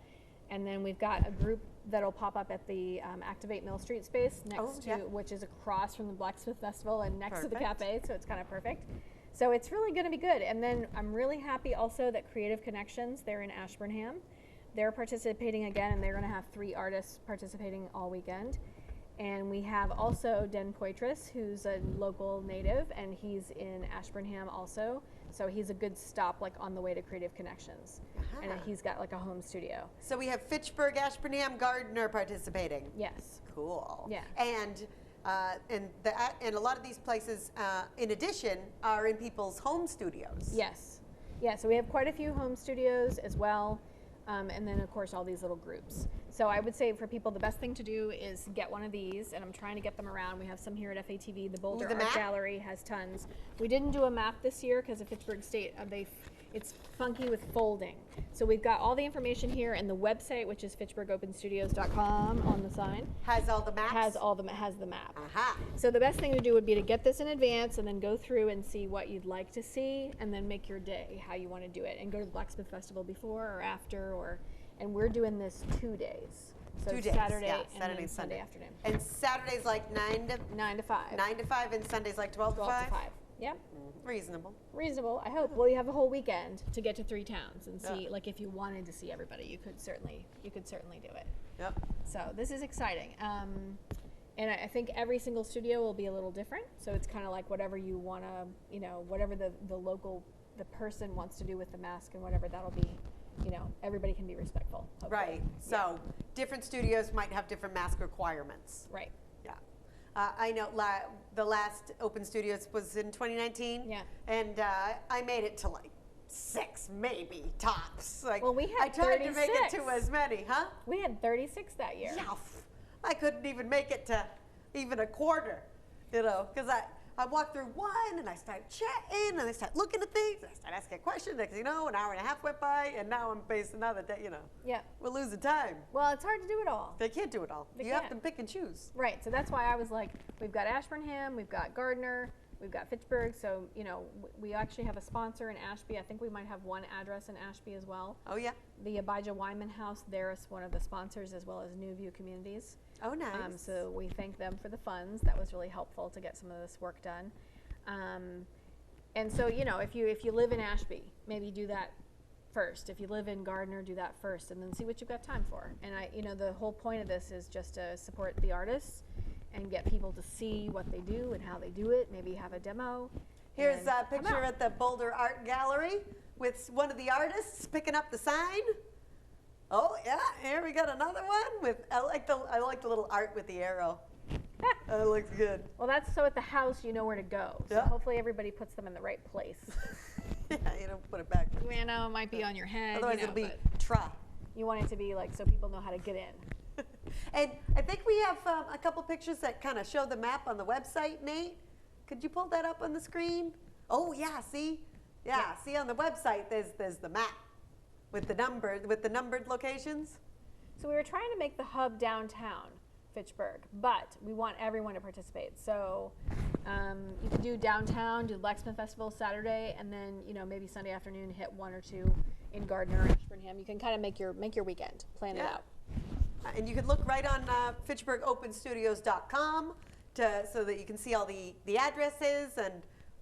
And then we've got a group that'll pop up at the Activate Mill Street space which is across from the Blacksmith Festival and next to the cafe, so it's kind of perfect. So it's really going to be good. And then I'm really happy also that Creative Connections, they're in Ashburnham. They're participating again, and they're going to have 3 artists participating all weekend. And we have also Den Poitras, who's a local native, and he's in Ashburnham also. So he's a good stop, like on the way to Creative Connections. And he's got like a home studio. So we have Fitchburg, Ashburnham, Gardner participating. Yes. Cool. Yeah. And a lot of these places, in addition, are in people's home studios. Yes. Yeah. So we have quite a few home studios as well. And then, of course, all these little groups. So I would say for people, the best thing to do is get one of these, and I'm trying to get them around. We have some here at FATV. The Boulder Art Gallery has tons. We didn't do a map this year because of Fitchburg State. It's funky with folding. So we've got all the information here, and the website, which is fitchburgopenstudios.com on the sign. Has all the maps? Has the map. Aha. So the best thing to do would be to get this in advance and then go through and see what you'd like to see, and then make your day how you want to do it, and go to the Blacksmith Festival before or after, and we're doing this 2 days. So 2 days, Saturday yeah, and Saturday then and Sunday afternoon. And Saturday's like 9 to 5. 9 to 5, and Sunday's like 12 to 5? 12 to 5. Yep. Reasonable. Reasonable, I hope. Well, you have a whole weekend to get to 3 towns and see, like if you wanted to see everybody, you could certainly do it. Yep. So this is exciting. And I think every single studio will be a little different. So it's kind of like whatever you want to, whatever the person wants to do with the mask and whatever, that'll be, everybody can be respectful. Hopefully. Right. So different studios might have different mask requirements. Right. Yeah. I know the last open studios was in 2019. Yeah. And I made it to like 6, maybe tops. Like, well, we had I tried 36. to make it to as many, huh? We had 36 that year. Yeah. I couldn't even make it to even a quarter, because I walked through one and I started chatting and I started looking at things. I started asking questions. Next thing you know, an hour and a half went by, and now I'm facing another day. Yeah. We're losing time. Well, it's hard to do it all. They can't do it all. You have to pick and choose. Right. So that's why I was like, we've got Ashburnham, we've got Gardner, we've got Fitchburg. So we actually have a sponsor in Ashby. I think we might have one address in Ashby as well. Oh yeah. The Abijah Wyman House. They're one of the sponsors, as well as New View Communities. Oh nice. So we thank them for the funds. That was really helpful to get some of this work done. And so if you live in Ashby, maybe do that first. If you live in Gardner, do that first, and then see what you've got time for. And the whole point of this is just to support the artists and get people to see what they do and how they do it. Maybe have a demo. Here's a picture at the Boulder Art Gallery with one of the artists picking up the sign. Oh yeah, here we got another one with, I like the little art with the arrow. That looks good. Well, that's so at the house you know where to go. So Yeah. hopefully everybody puts them in the right place. Yeah, you don't put it back. You know, it might be on your head. Otherwise you know, it'll be but tra. you want it to be like so people know how to get in. And I think we have a couple pictures that kind of show the map on the website, Nate. Could you pull that up on the screen? Oh yeah, see? Yeah, see on the website there's the map with the numbered locations. So we were trying to make the hub downtown Fitchburg, but we want everyone to participate. So you can do downtown, do the Blacksmith Festival Saturday, and then maybe Sunday afternoon hit one or two in Gardner or Ashburnham. You can kind of make your weekend, plan it out. And you can look right on FitchburgOpenStudios.com so that you can see all the addresses and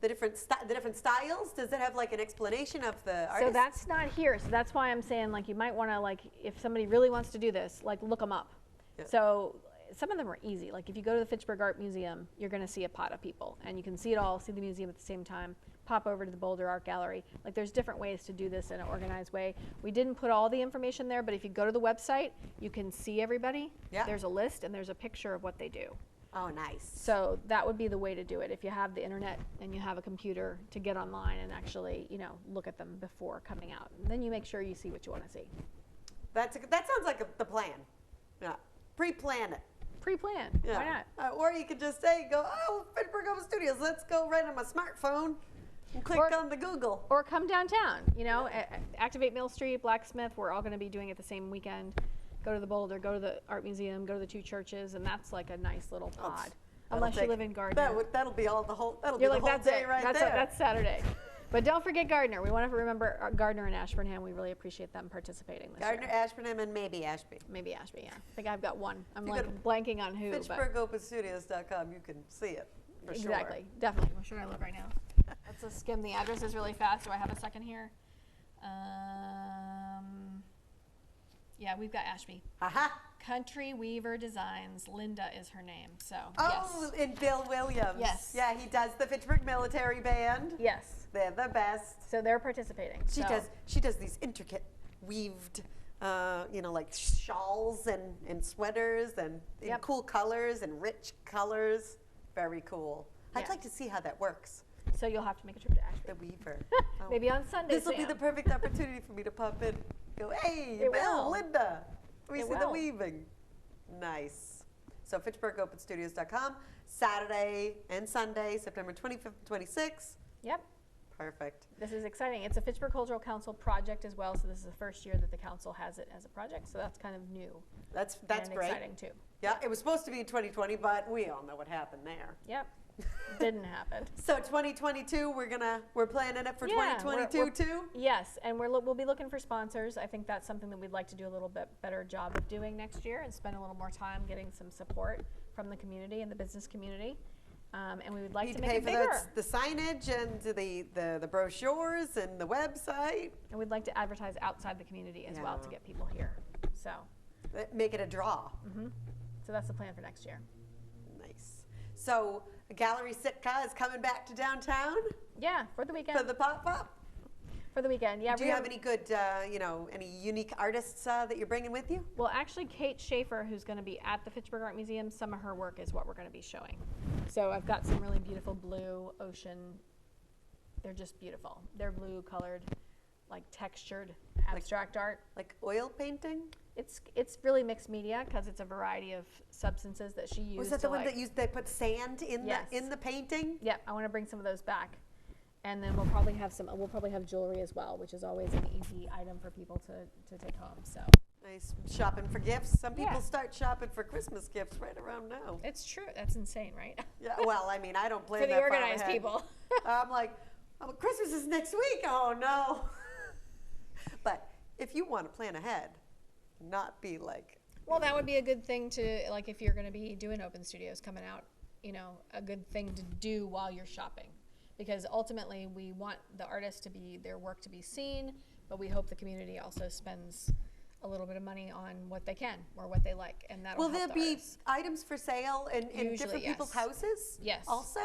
the different styles. Does it have like an explanation of the artists? So that's not here. So that's why I'm saying you might want to if somebody really wants to do this, look them up. Yeah. So some of them are easy. If you go to the Fitchburg Art Museum, you're going to see a pot of people, and you can see it all, see the museum at the same time. Pop over to the Boulder Art Gallery. There's different ways to do this in an organized way. We didn't put all the information there, but if you go to the website, you can see everybody. Yeah. There's a list and there's a picture of what they do. Oh, nice. So that would be the way to do it if you have the internet and you have a computer to get online and actually, look at them before coming out. And then you make sure you see what you want to see. That sounds like the plan. Yeah, pre-plan it. Pre-plan. Yeah. Why not? Or you could just go, Fitchburg Open Studios, let's go right on my smartphone and click on the Google. Or come downtown, activate Mill Street, Blacksmith. We're all going to be doing it the same weekend. Go to the Boulder, go to the art museum, go to the two churches, and that's like a nice little pod. Unless you live in Gardner. That'll be all the whole. That'll You're be the whole day right there. That's Saturday. But don't forget Gardner. We want to remember Gardner and Ashburnham. We really appreciate them participating this Gardner, year. Ashburnham, and maybe Ashby. Maybe Ashby, yeah. I think I've got one. I'm If you go blanking on who. FitchburgOpenStudios.com, you can see it for sure. Exactly, definitely. I'm sure I look right now. Let's just skim the addresses really fast. Do I have a second here? Yeah, we've got Ashby. Aha. Country Weaver Designs. Linda is her name. So Oh, yes. and Bill Williams. Yes. Yeah, he does the Fitchburg Military Band. Yes. They're the best. So they're participating. She does these intricate weaved, like shawls and sweaters and in cool colors and rich colors. Very cool. I'd Yeah. like to see how that works. So you'll have to make a trip to Ashby. The weaver. Oh. Maybe on Sunday. This will be Sam. the perfect opportunity for me to pop in. Go, hey, It Bill, will. Linda. We It see the will. weaving. Nice. So FitchburgOpenStudios.com, Saturday and Sunday, September 25th and 26th. Yep. Perfect. This is exciting. It's a Fitchburg Cultural Council project as well. So this is the first year that the council has it as a project. So that's kind of new. That's and great. exciting too. Yeah, it was supposed to be in 2020, but we all know what happened there. Yep. Didn't happen. So 2022, we're planning it for Yeah, 2022 too. Yes, and we'll be looking for sponsors. I think that's something that we'd like to do a little bit better job of doing next year and spend a little more time getting some support from the community and the business community. And we would like to make it bigger. The signage and the brochures and the website. And we'd like to advertise outside the community as well to get people here. So Make it a draw. so that's the plan for next year. Nice. So Gallery Sitka is coming back to downtown Yeah, for the weekend. for the pop-up. For the weekend, yeah. Do you have any good, any unique artists that you're bringing with you? Well, actually, Kate Schaefer, who's going to be at the Fitchburg Art Museum, some of her work is what we're going to be showing. So I've got some really beautiful blue ocean. They're just beautiful. They're blue colored, textured abstract art. Like oil painting? It's really mixed media because it's a variety of substances that she used. Was that the one they put sand in Yes. the painting? Yep, I want to bring some of those back. And then we'll probably have jewelry as well, which is always an easy item for people to take home. So Nice shopping for gifts. Some people Yeah. start shopping for Christmas gifts right around now. it's true. That's insane, right? Yeah, well, I mean, I don't blame For the that far organized ahead. people. I'm like, Christmas is next week. Oh no. But if you want to plan ahead, not be like. Well, that would be a good thing to, if you're going to be doing open studios coming out, a good thing to do while you're shopping. Because ultimately, we want the artists their work to be seen. but we hope the community also spends a little bit of money on what they can or what they like, and that'll Will help there the be artists. items for sale in Usually, different people's yes. houses? Yes. Also?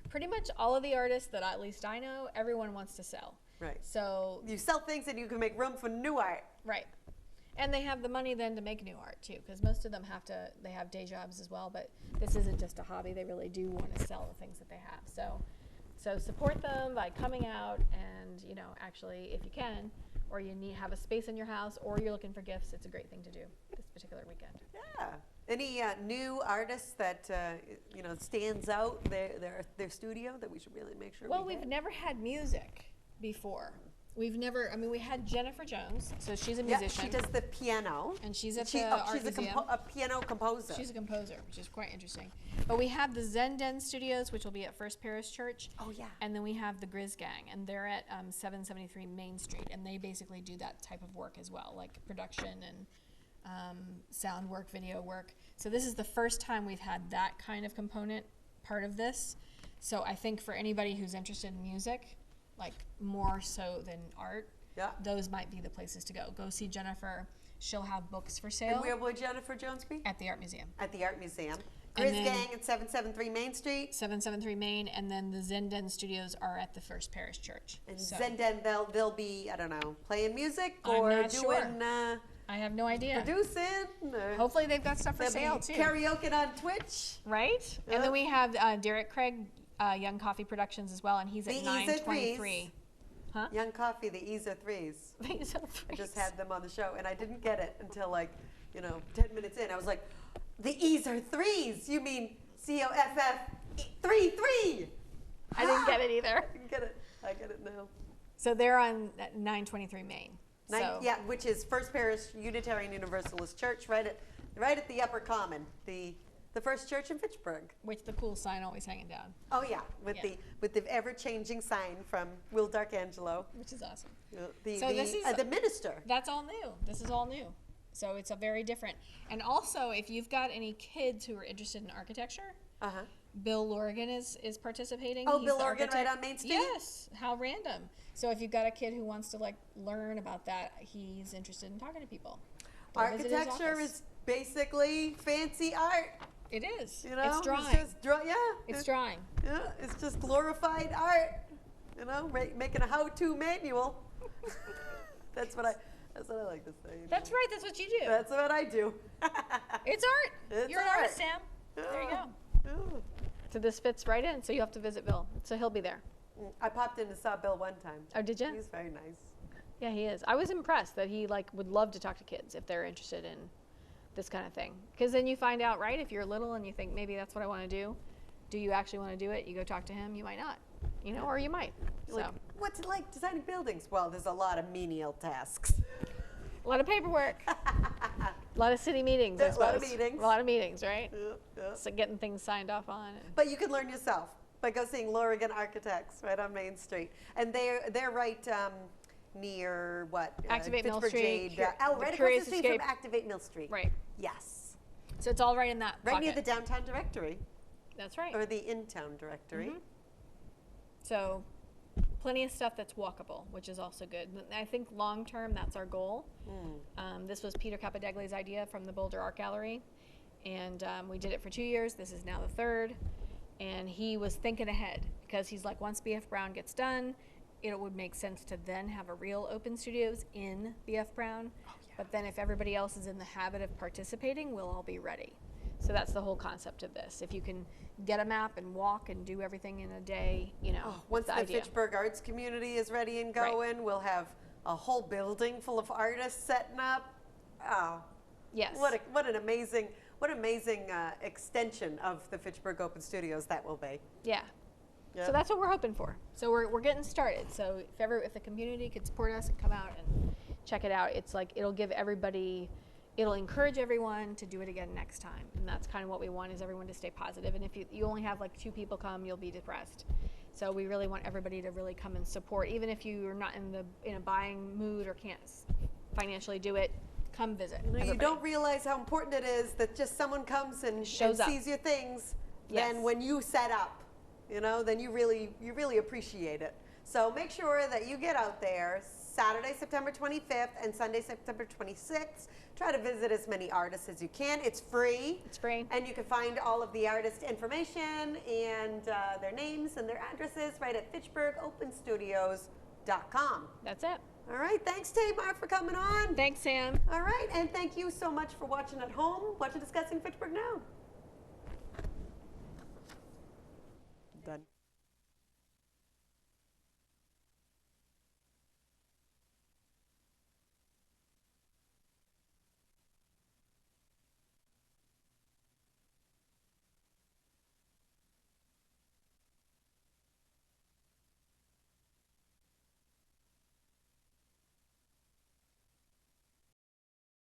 Pretty much all of the artists that at least I know, everyone wants to sell. Right. So You sell things and you can make room for new art. right, and they have the money then to make new art too, because most of them they have day jobs as well. But this isn't just a hobby; they really do want to sell the things that they have. So support them by coming out, and actually, if you can, or you have a space in your house, or you're looking for gifts, it's a great thing to do this particular weekend. Yeah. Any new artists that stands out their studio that we should really make sure? Well, we we've hit? never had music before. We've never. I mean, we had Jennifer Jones, so she's a musician. Yeah, she does the piano. And she's at she's the Art Museum. a piano composer. She's a composer, which is quite interesting. But we have the Zen Den Studios, which will be at First Parish Church. Oh, yeah. And then we have the Grizz Gang, and they're at 773 Main Street, and they basically do that type of work as well, like production and sound work, video work. So this is the first time we've had that kind of component part of this. So I think for anybody who's interested in music, like more so than art, Yeah. those might be the places to go. Go see Jennifer. She'll have books for sale. And where will Jennifer Jones be? At the Art Museum. At the Art Museum. And Grizz then- Gang at 773 Main Street. 773 Main, and then the Zen Den Studios are at the First Parish Church. And So, Zenden, they'll be, I don't know, playing music I'm or not doing I have no idea. producing. Or Hopefully they've got stuff for they'll sale be too. karaoke on Twitch. Right? Yeah. And then we have Derek Craig, Young Coffee Productions as well, and he's at The Ease at 923. Huh? Young Coffee, the Ease of Threes. These are I just threes. had them on the show, and I didn't get it until 10 minutes in. I was like, the E's are threes. You mean COFF 3. I didn't get it either. I didn't get it. I get it now. So they're on 923 Main. So Yeah, which is First Parish Unitarian Universalist Church, right at the Upper Common, the first church in Fitchburg. with the cool sign always hanging down, Oh yeah, with Yeah. the ever-changing sign from Will Darkangelo, which is awesome. the So this is- the minister. That's all new. This is all new. So it's a very different. And also, if you've got any kids who are interested in architecture, Uh-huh. Bill Lorgan is participating. Oh, He's Bill the Lorgan right architect. on Main Street? Yes. How random. So if you've got a kid who wants to learn about that, he's interested in talking to people. Go visit his Architecture office. is basically fancy art. It is. You know, It's drawing. It's just It's drawing. Yeah, it's just glorified art. Making a how-to manual. That's what I like to say. That's right. That's what you do. That's what I do. It's art. It's You're an art. artist, Sam. There you go. Yeah. So this fits right in. So you have to visit Bill. So he'll be there. I popped in and saw Bill one time. Oh, did you? He's very nice. Yeah, he is. I was impressed that he would love to talk to kids if they're interested in this kind of thing. Because then you find out, right? If you're little and you think maybe that's what I want to do you actually want to do it? You go talk to him. You might not, or you might. So Like, what's it like designing buildings? Well, there's a lot of menial tasks. a lot of paperwork, a lot of city meetings. I A lot of suppose. meetings. A lot of meetings, right? Yeah. So getting things signed off on. But you can learn yourself by go seeing Lorigan Architects right on Main Street, and they're right near what? Activate Mill Fitchburg Street, Jade. Cur- Oh, the right across Curious the street Escape. from Activate Mill Street. Right. Yes. So it's all right in that Right near pocket. the downtown directory That's right. or the in-town directory. Mhm. So plenty of stuff that's walkable, which is also good. And I think long term, that's our goal. This was Peter Capodagli's idea from the Boulder Art Gallery, and we did it for 2 years. This is now the third, and he was thinking ahead because he's like, once BF Brown gets done, it would make sense to then have a real open studios in BF Brown. But then if everybody else is in the habit of participating, we'll all be ready. So that's the whole concept of this. If you can get a map and walk and do everything in a day, Once that's the idea. Fitchburg Arts community is ready and Right. going, we'll have a whole building full of artists setting up. Oh, Yes. what an amazing extension of the Fitchburg Open Studios that will be. Yeah. Yeah. So that's what we're hoping for. So we're getting started. So if the community could support us and come out and check it out, it's like it'll encourage everyone to do it again next time. And that's kind of what we want, is everyone to stay positive. And if you only have 2 people come, you'll be depressed. So we really want everybody to really come and support, even if you're not in a buying mood or can't financially do it. Come visit. You everybody. don't realize how important it is that just someone comes and Shows up. sees your things. Yes. Then when you set up, then you really appreciate it. So make sure that you get out there, Saturday, September 25th and Sunday, September 26th. Try to visit as many artists as you can. It's free. It's free. And you can find all of the artist information and their names and their addresses right at FitchburgOpenStudios.com. That's it. All right, thanks Tamar for coming on. Thanks, Sam. All right, and thank you so much for watching at home, watching Discussing Fitchburg Now.